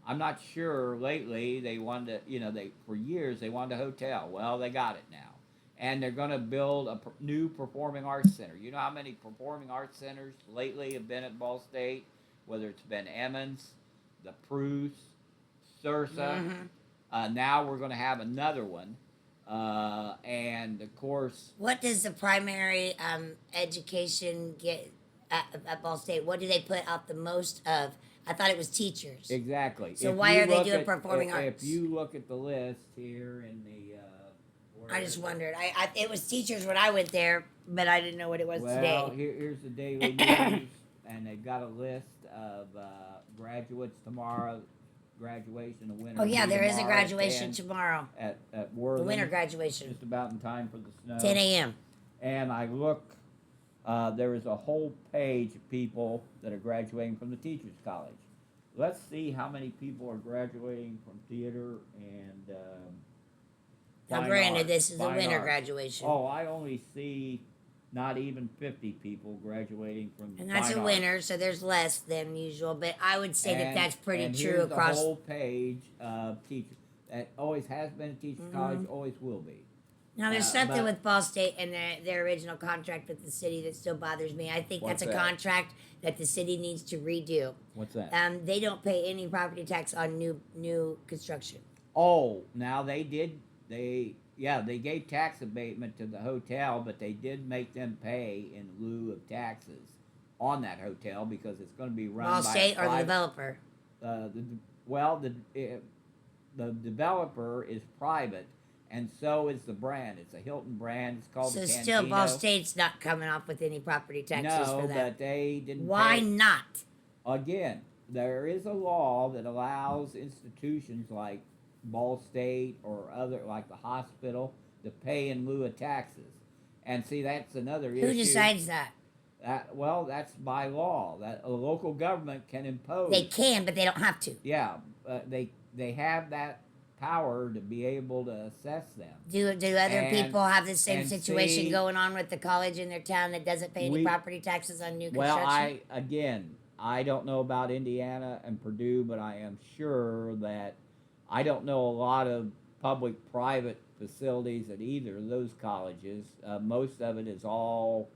I'm not sure. Lately, they wanted to, for years they wanted a hotel. Well, they got it now, and they're going to build a new performing arts center. You know how many performing arts centers lately have been at Ball State? Whether it's been Emmons, the Prus, Sursa. Now we're going to have another one, and of course, What does the primary education get at Ball State? What do they put out the most of? I thought it was teachers. exactly. So If why you are they look doing at- performing if, arts? If you look at the list here in the, where I is just it? wondered. It was teachers when I went there, but I didn't know what it was Well, today. here's the Daily News, and they've got a list of graduates tomorrow. Graduation, the winter. Oh yeah, will be there is a tomorrow at graduation 10 tomorrow. at The Worthing, winter graduation, just about in time for the snow. 10 a.m. And I look, there is a whole page of people that are graduating from the Teachers College. Let's see how many people are graduating from theater and Now, fine granted, arts, this is a fine winter arts. graduation, Oh, I only see not even 50 people graduating from and that's fine a arts. winter, so there's less than usual. But I would say that And- that's pretty and true here's across. the whole page of teachers. That always has been a teachers college, always will be. Now, there's Uh, something but- with Ball State and their original contract with the city that still bothers me. I think What's that's a that? contract that the city needs to redo. What's that? They don't pay any property tax on new construction. Oh, now they did. They gave tax abatement to the hotel, but they did make them pay in lieu of taxes on that hotel because it's going to be run Ball by State a or the private, developer. The developer is private, and so is the brand. It's a Hilton brand. It's called So the still, Ball Cantino. State's not coming off with any property taxes No, for that. but they didn't. Why pay. not? Again, there is a law that allows institutions like Ball State or other, like the hospital, to pay in lieu of taxes. And see, that's another issue. Who decides that? Well, that's by law. That a local government can impose. They can, but they don't have to. Yeah, they have that power to be able to assess them. Do other And- people have the same and situation see- going on with the college in their town that doesn't pay any We- property taxes on new Well, construction? I don't know about Indiana and Purdue, but I am sure that I don't know a lot of public-private facilities at either of those colleges. Most of it is all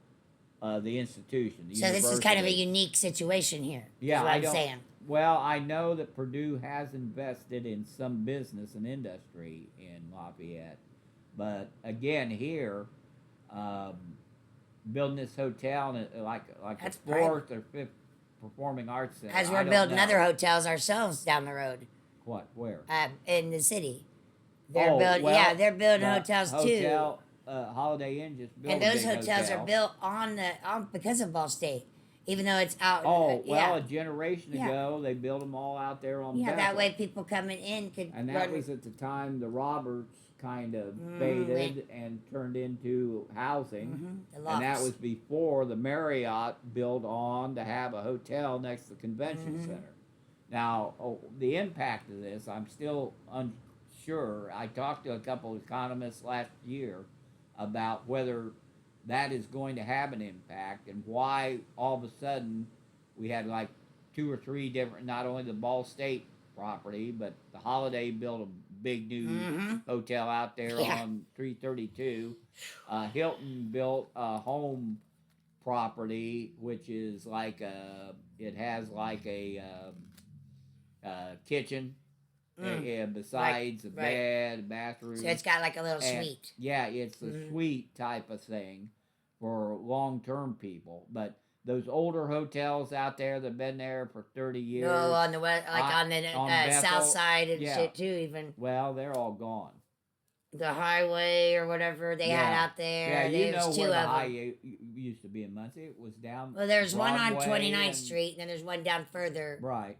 the institution. The So this is kind of a university. unique situation here. Yeah, is what I I'm don't- saying. Well, I know that Purdue has invested in some business and industry in Lafayette, but again, here, building this hotel and like That's a fourth or fifth performing arts center. As I we're don't building know. other hotels ourselves down the road, What? Where? in the city. They're Oh, building. well, Yeah, they're building the hotels hotel, Holiday Inn just built too. And a those big hotels hotel. are built on because of Ball State, even though it's out. Oh, well, yeah. a generation Yeah. ago, they built them all out there on Yeah, that Bethel. way people coming in could And that run. was at the time the Roberts kind of Mm, faded and turned into housing. Mhm, the And that lofts. was before the Marriott built on to have a hotel next to the convention Mhm. center. Now, the impact of this, I'm still unsure. I talked to a couple of economists last year about whether that is going to have an impact and why all of a sudden we had like 2 or 3 different, not only the Ball State property, but the Holiday built a big new Mm-hmm. hotel out there Yeah. on 332. Hilton built a home property, which is like it has like kitchen, Mm. Right. besides a Right. bed, So bathroom, it's got like a little and suite. yeah, it's a Mm-hmm. suite type of thing for long term people. But those older hotels out there that've been there for 30 No, years, on the west, like I on the on south Bethel, side and yeah, shit too. Even well, they're all gone. the highway or whatever they had Yeah, out yeah, there. you There's know two where the of them. used to be in Muncie. It was down Well, there's one on Broadway 29th and Street, and then there's one down further right.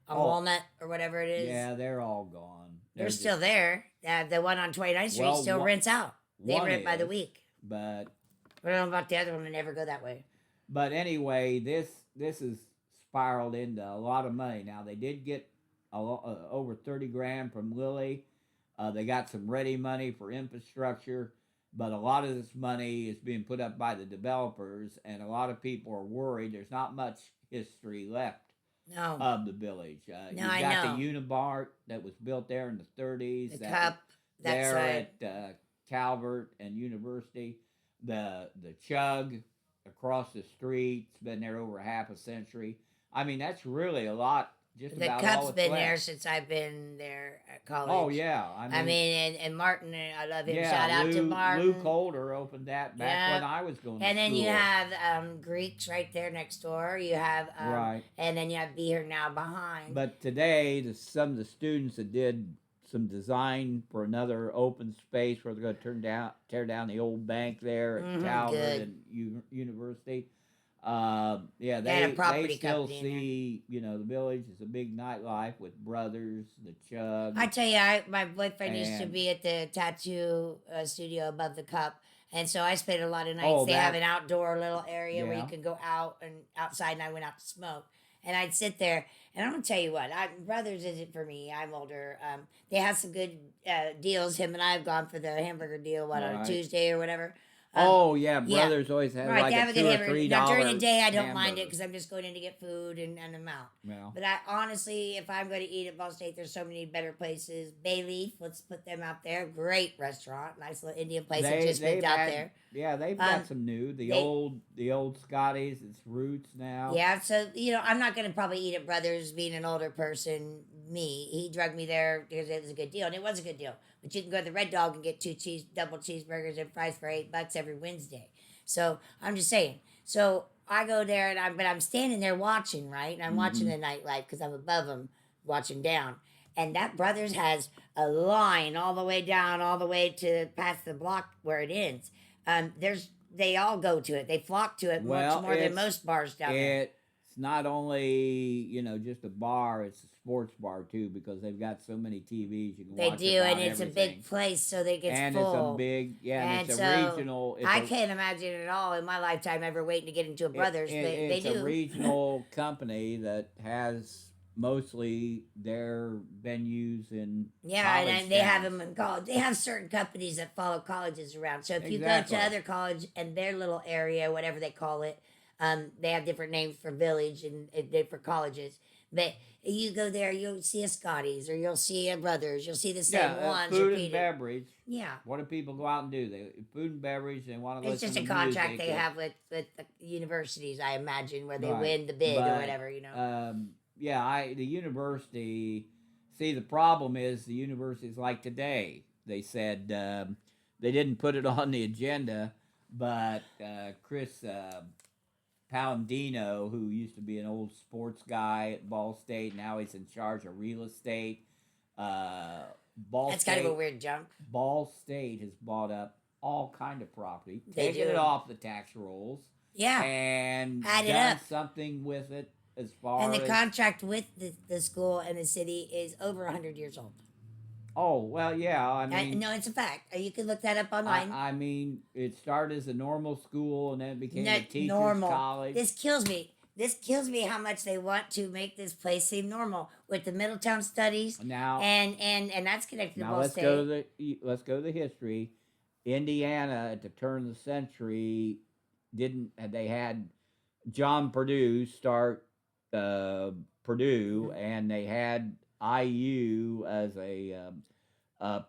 on Oh, Walnut or whatever it is. yeah, they're all gone. They're They're still just there. The one on 29th Street well, still rents out. They one rent by the is, week. but I don't know about the other one. I never go that way. anyway, this is spiraled into a lot of money. Now they did get over 30 grand from Lilly. They got some ready money for infrastructure, but a lot of this money is being put up by the developers, and a lot of people are worried. There's not much history left No. of the village. No, You've I got know. the Unibart that was built there in the 30s. The that cup, that there side. at Calvert and University. The Chug across the street's been there over half a century. I mean, that's really a lot. Just The about all cup's that's been there left. since I've been there at college. Oh yeah, I mean, and Martin, I love him. yeah. Shout out to Martin. Lou Calder opened that back Yeah. when I was going to And then school. you have Greeks right there next door. You have Right. and then you have Be Here Now behind. But today, some of the students that did some design for another open space where they're going to tear down the old bank there at Calvert good. and University. Yeah, They had a they property still company in there. see the village is a big nightlife with Brothers, the Chug. I tell you, my boyfriend used to And- be at the tattoo studio above the cup, and so I spent a lot of nights. Oh, They have that- an outdoor little area where you Yeah. can go out and outside, and I went out to smoke. And I'd sit there, and I'm gonna tell you what, Brothers isn't for me. I'm older. They have some good deals. Him and I have gone for the hamburger deal, on a Right. Tuesday or whatever. Oh yeah, yeah. Brothers always has Right, like they have a a good $2 or hamburger. $3 Now during the day, I don't mind it hamburger. because I'm just going in to get food and I'm out. Well, But I honestly, if I'm going to eat at Ball State, there's so many better places. Bayleaf, let's put them out there. Great restaurant, nice little Indian place that just moved out there. Yeah, they've Um, got some new. The they- old Scotties. It's Roots now. Yeah, so I'm not going to probably eat at Brothers, being an older person. Me, he drugged me there because it was a good deal, and it was a good deal. But you can go to the Red Dog and get double cheeseburgers and fries for $8 every Wednesday. So I'm just saying. So I go there, and I'm standing there watching, right? And I'm watching the nightlife because I'm above them, watching down. And that Brothers has a line all the way down, all the way to past the block where it ends. They all go to it. They flock to it Well, much more than it's- most bars down there. It's not only just a bar; it's a sports bar too because they've got so many TVs you can They watch. do, about and it's a everything. big place, so they get and full. it's a big and And it's so, a regional. I can't imagine at all in my lifetime ever waiting to get into a Brothers. They it's a do. regional company that has mostly their venues in Yeah, college and they have towns. them in college. They have certain companies that follow colleges around. So if you Exactly. go to other college and their little area, whatever they call it, they have different names for village and for colleges. But you go there, you'll see a Scotties or you'll see a Brothers. You'll see the same Yeah, ones food and repeated. beverage. Yeah. What do people go out and do? They food and beverage. They want to It's listen just a to contract music they and- have with the universities, I imagine, where they Right. win the bid or But, whatever, the university. See, the problem is the universities like today. They said they didn't put it on the agenda, but Chris Palladino, who used to be an old sports guy at Ball State, now he's in charge of real estate. Ball That's State, kind of a weird jump. Ball State has bought up all kind of property, They taken do. it off the tax rolls, Yeah. and Add it done up. something with it as far And the as contract with the school and the city is over 100 years old. oh well, yeah. I mean, No, it's a fact. You can look that up online. I mean, it started as a normal school and then it became a Not teachers' normal. college. This kills me. This kills me how much they want to make this place seem normal with the Middletown studies Now, and that's connected to now Ball let's State. go to the history. Indiana at the turn of the century they had John Purdue start Purdue, and they had IU as a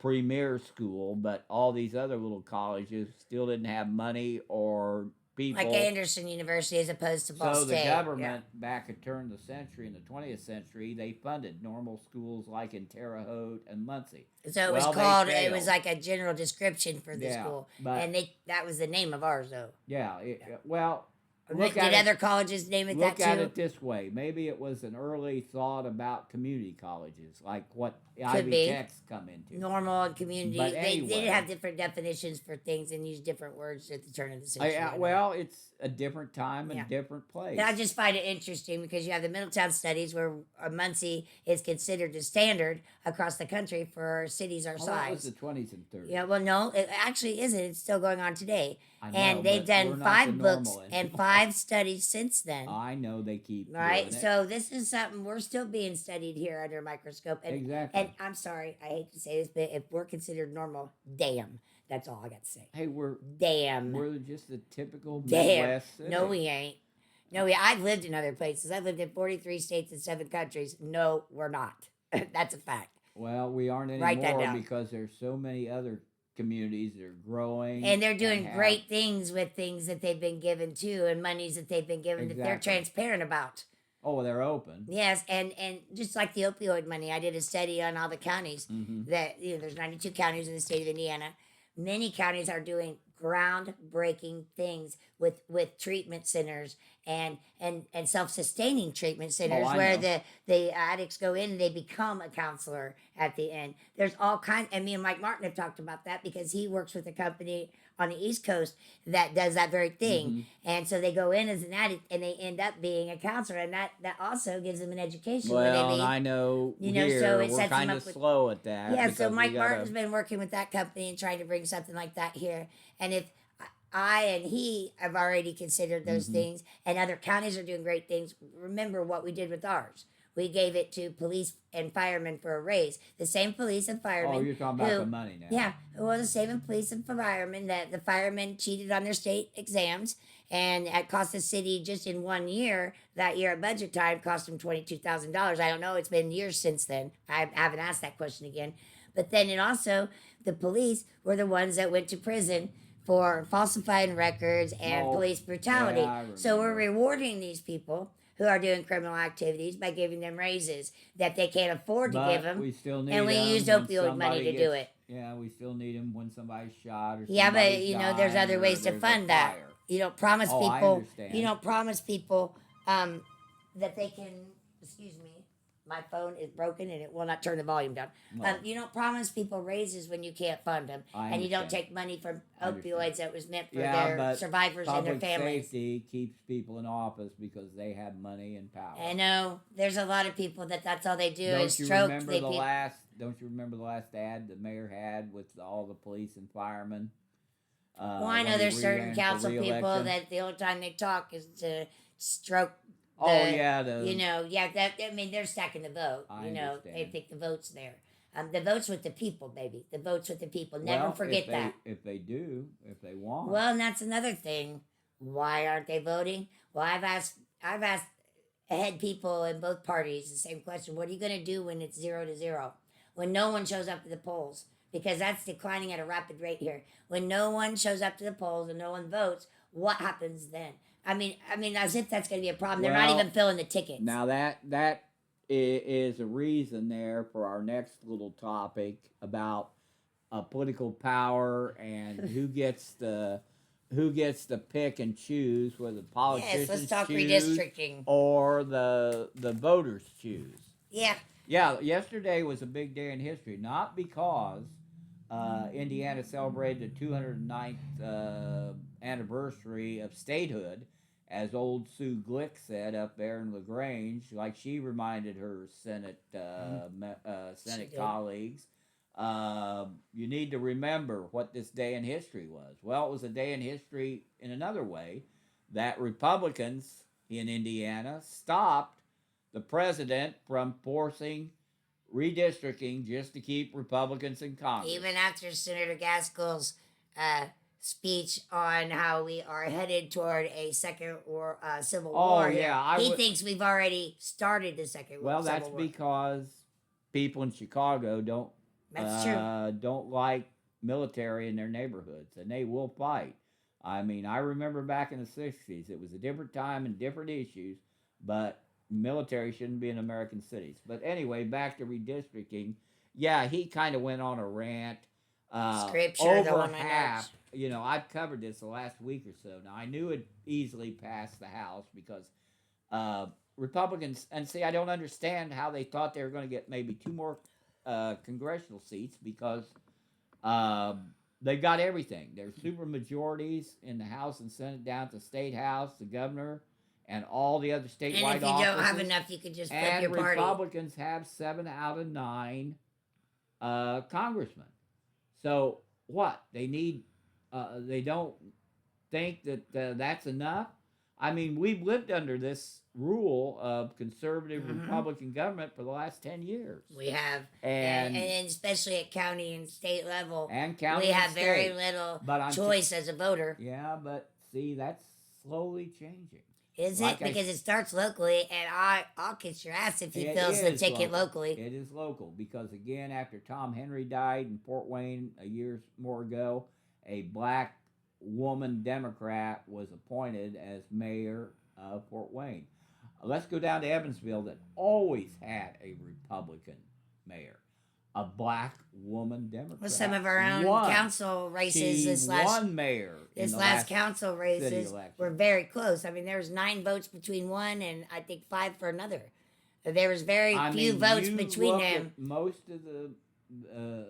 premier school, but all these other little colleges still didn't have money or Like people. Anderson University as opposed to Ball So the State. government back at turn of the century in the 20th century, they funded normal schools like in Terre Haute and Muncie. So it was Well, they called. It was failed. like a general description for the Yeah, school, but and that was the name of ours though. yeah, well, Did at it. other colleges name it Look that at too? it this way. Maybe it was an early thought about community colleges, like what Could Ivy be. Tech's come into. Normal and community. But They anyway. did have different definitions for things and use different words at the turn of the century. I know. Well, it's a different time and Yeah. different place. And I just find it interesting because you have the Middletown studies where Muncie is considered the standard across the country for cities our Oh, that was size. the 20s and 30s. Yeah, well, no, it actually isn't. It's still going on today. I know, And they've but we're done not 5 the books normal and anymore. 5 studies since then. I know they keep Right? doing it. So this is something we're still being studied here under a microscope. And, Exactly. and I'm sorry, I hate to say this, but if we're considered normal, damn. That's all I got to say. Hey, we're Damn. just a typical Damn. Midwest city. No, we ain't. No, I've lived in other places. I've lived in 43 states and 7 countries. No, we're not. That's a fact. Well, we aren't Write that anymore down. because there's so many other communities that are growing. And they're doing have- great things with things that they've been given too and monies that they've been given that they're Exactly. transparent about. Oh, they're open. Yes, and just like the opioid money, I did a study on all the counties Mm-hmm. that there's 92 counties in the state of Indiana. Many counties are doing groundbreaking things with treatment centers and self-sustaining treatment centers I where know. the addicts go in and they become a counselor at the end. There's all kinds, and me and Mike Martin have talked about that because he works with a company on the East Coast that does that very thing. Mhm. And so they go in as an addict and they end up being a counselor, and that also gives them an education. when Well, they and leave. I know You know, here so it we're sets them kind up of with- slow at that. Yeah, so because we Mike gotta- Martin's been working with that company and trying to bring something like that here. And if I and he have already considered those Mhm. things, and other counties are doing great things, remember what we did with ours. We gave it to police and firemen for a raise. The same police and firemen. Oh, you're talking about who- the money now. Yeah, well, the same police and firemen that the firemen cheated on their state exams, and it cost the city just in 1 year. That year at budget time cost them $22,000. I don't know; it's been years since then. I haven't asked that question again. But then it also the police were the ones that went to prison for falsifying records and Oh, police brutality. yeah, I So we're remember. rewarding these people who are doing criminal activities by giving them raises that they can't afford to But give them. we still need And we them used when opioid money somebody to do gets- it. Yeah, we still need them when somebody's shot or Yeah, but somebody's you know, there's dying other or ways to there's a fund that. fire. You don't promise Oh, I people. understand. You don't promise people that they can. Excuse me, my phone is broken and it will not turn the volume down. No. You don't promise people raises when you can't fund them, I and you don't understand. take money from I understand. opioids that was meant for Yeah, their but survivors and their Public families. safety keeps people in office because they have money and power. I know there's a lot of people that's all they do Don't is you stroke. remember They the peop- last? Don't you remember the last ad the mayor had with all the police and firemen? Well, I know when he there's certain ran for council people re-election? that the only time they talk is to stroke. Oh the- yeah, You know, yeah. That I mean, they're stacking the vote. I You know, they understand. think the vote's there. The vote's with the people, baby. The vote's with the people. Never well, forget if that. if they do, if they want. Well, and that's another thing. Why aren't they voting? Well, I've asked head people in both parties the same question. What are you going to do when it's 0-0? When no one shows up to the polls? Because that's declining at a rapid rate here. When no one shows up to the polls and no one votes, what happens then? I mean, as if that's going to be a problem. They're not Well, even filling the tickets. Now that is a reason there for our next little topic about political power and who gets the pick and choose, whether the politicians Yes, let's talk choose redistricting. or the voters choose. Yeah. Yeah, yesterday was a big day in history, not because Indiana celebrated the 209th anniversary of statehood, as old Sue Glick said up there in LaGrange, like she reminded her Senate Senate did. colleagues. You need to remember what this day in history was. Well, it was a day in history in another way that Republicans in Indiana stopped the president from forcing redistricting just to keep Republicans in Congress. Even after Senator Gaskell's speech on how we are headed toward a second war, civil Oh, war. here, yeah, he thinks we've already started the second Well, civil that's war. because people in Chicago That's true. don't like military in their neighborhoods, and they will fight. I mean, I remember back in the '60s, it was a different time and different issues, but military shouldn't be in American cities. But anyway, back to redistricting. Yeah, he kind of went on a rant. Scripture, the Over one I half, notes. I've covered this the last week or so. Now, I knew it easily passed the House because uh, Republicans, and see, I don't understand how they thought they were going to get maybe two more congressional seats because uh, they got everything. There's super majorities in the House and Senate down at the state house, the governor, and all the other And statewide if you don't have offices. enough, you can just flip And your party. Republicans have 7 out of 9 congressmen. So what? They need. They don't think that that's enough. I mean, we've lived under this rule of conservative Hmm. Republican government for the last 10 years, We have, and and especially at county and state level, we county and have very state. little But choice as a voter. yeah, but see, that's slowly changing. Is it? Like Because it starts locally, and I'll kiss your ass if he it fills the is ticket local. locally. It is local because again, after Tom Henry died in Fort Wayne a year more ago, a black woman Democrat was appointed as mayor of Fort Wayne. Let's go down to Evansville, that always had a Republican mayor, a black woman Democrat. With some of our own won. council races She this last won mayor in this the last council city races election. were very close. I mean, there was 9 votes between one, and I think 5 for another. There was very few votes you between look them. at most of the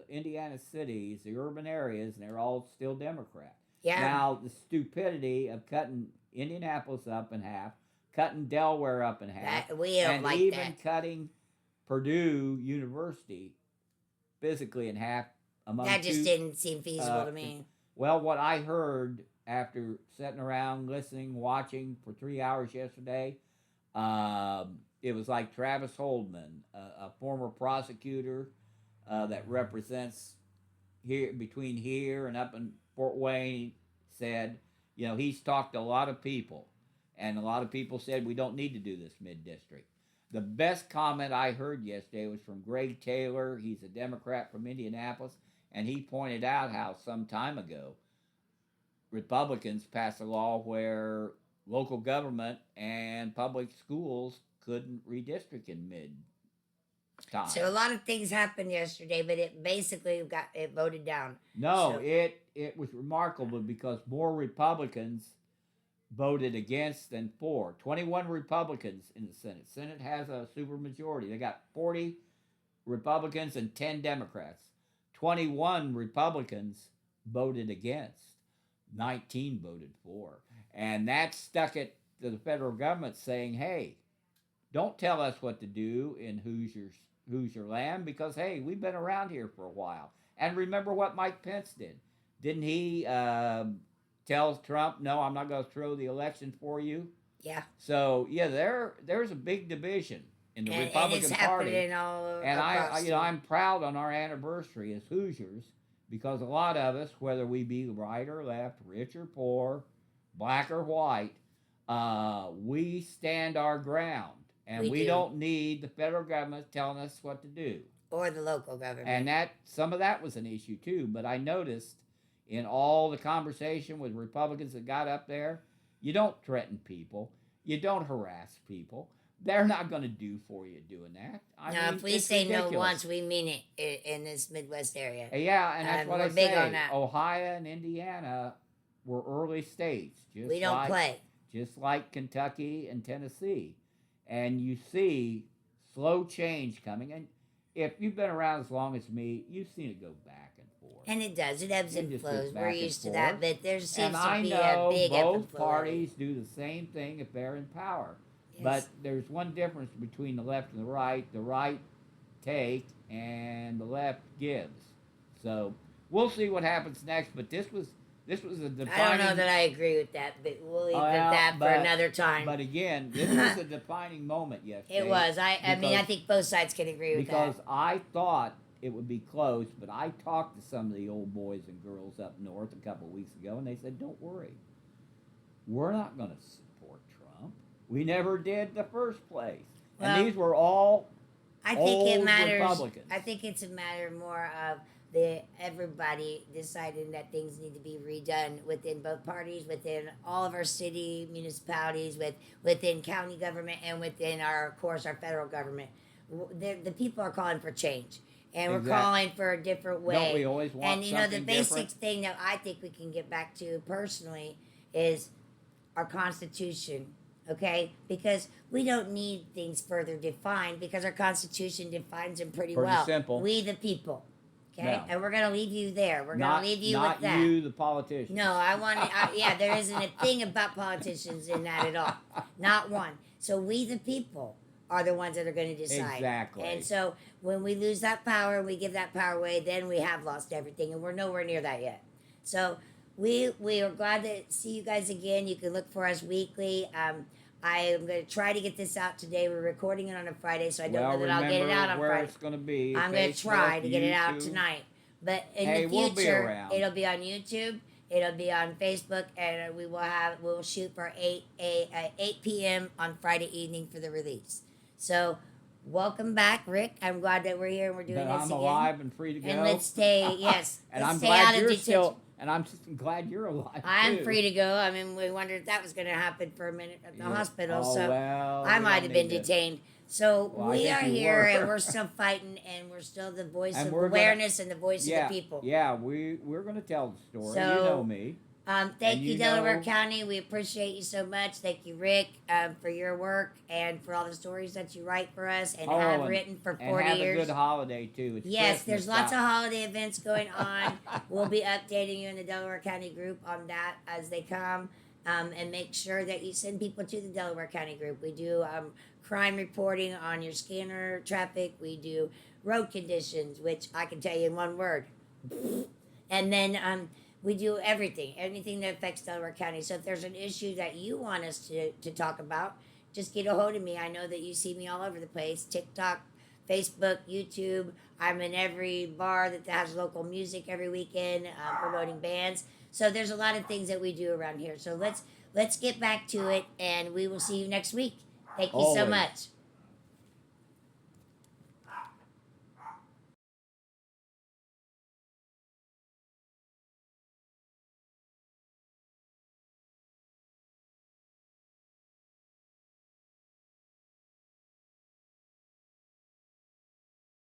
Indiana cities, the urban areas, and they're all still Democrat. Yeah. Now, the stupidity of cutting Indianapolis up in half, cutting Delaware up in half, We don't and like even that. cutting Purdue University physically in half among That just two. didn't seem feasible to me. Well, what I heard after sitting around, listening, watching for 3 hours yesterday, it was like Travis Holdman, a former prosecutor that represents here between here and up in Fort Wayne, said, he's talked to a lot of people, and a lot of people said we don't need to do this mid district. The best comment I heard yesterday was from Greg Taylor. He's a Democrat from Indianapolis, and he pointed out how some time ago Republicans passed a law where local government and public schools couldn't redistrict in mid time. So a lot of things happened yesterday, but it basically got it voted down. No, So- it was remarkable because more Republicans voted against than for. 21 Republicans in the Senate. Senate has a supermajority. They got 40 Republicans and 10 Democrats. 21 Republicans voted against. 19 voted for. And that stuck it to the federal government saying, hey, don't tell us what to do in Hoosier land because, hey, we've been around here for a while. And remember what Mike Pence did. Didn't he tell Trump, no, I'm not going to throw the election for you? Yeah. So, yeah, there's a big division in the Republican and it's Party. happening all And across I'm proud on our anniversary as Hoosiers because a lot of us, whether we be right or left, rich or poor, black or white, we stand our ground. And we don't need the federal government telling us what to do. Or the local government. And some of that was an issue too. But I noticed in all the conversation with Republicans that got up there, you don't threaten people. You don't harass people. They're not going to do for you doing that. If we say ridiculous. No once, we mean it in this Midwest area. Yeah, and that's what I big say. on that. Ohio and Indiana were early states. We don't play. Just like Kentucky and Tennessee. And you see slow change coming. And if you've been around as long as me, you've seen it go back and forth. And it does. It ebbs and flows. We're used to forth. that. But there seems and to be I a big ebb and both flow. parties do the same thing if they're in power. Yes. But there's one difference between the left and the right. The right take and the left gives. So we'll see what happens next. But this was a defining... I don't know that I agree with that, but we'll leave that for another time. But again, this was a defining moment yesterday. It was. I mean, I think both sides can agree with that. Because I thought it would be close, but I talked to some of the old boys and girls up north a couple of weeks ago, and they said, don't worry. We're not going to support Trump. We never did in the first place. Well, and these were all I think it Old matters. Republicans. I think it's a matter more of everybody deciding that things need to be redone within both parties, within all of our city municipalities, within county government, and within our, of course, our federal government. The people are calling for change, and we're Exactly. calling for a different way. Don't we always want And you know, the something basic different? thing that I think we can get back to personally is our Constitution, okay? Because we don't need things further defined because our Constitution defines them pretty Pretty well. simple. We the people, okay? No. And we're gonna leave you there. We're Not, gonna leave you not with that. you, the politician. No, I want to. Yeah, there isn't a thing about politicians in that at all. Not one. So we the people are the ones that are going to decide. Exactly. And so when we lose that power, we give that power away, then we have lost everything, and we're nowhere near that yet. So we are glad to see you guys again. You can look for us weekly. I am going to try to get this out today. We're recording it on a Friday, so I don't know that I'll get it out on where Friday. it's going to be. I'm going to try to get it out YouTube. tonight. But in Hey, the we'll be future, around. it'll be on YouTube. It'll be on Facebook, and we'll shoot for 8 p.m. on Friday evening for the release. So, welcome back, Rick. I'm glad that we're here and we're doing That this I'm again. alive and free to go. And let's stay, yes, and let's I'm stay glad out of you're detention. still. And I'm just glad you're alive. I'm too. free to go. I mean, we wondered if that was going to happen for a minute at the Yeah. hospital. Oh, So well, I we might don't have been need to- detained. So Well, I we think are you here were. and we're still fighting and we're still the voice And of we're gonna- awareness and the voice Yeah, of the people. yeah, we're going to tell the story. So- you know me. Thank And you, you Delaware know- County. We appreciate you so much. Thank you, Rick, for your work and for all the stories that you write for us and have and- written for And 40 have years. a good holiday too. It's Yes, Christmas there's lots of time. holiday events going on. We'll be updating you in the Delaware County group on that as they come. And make sure that you send people to the Delaware County group. We do crime reporting on your scanner traffic. We do road conditions, which I can tell you in one word. And then we do anything that affects Delaware County. So if there's an issue that you want us to talk about, just get a hold of me. I know that you see me all over the place. TikTok, Facebook, YouTube. I'm in every bar that has local music every weekend, promoting bands. So there's a lot of things that we do around here. So let's get back to it, and we will see you next week. Thank you so Always. much.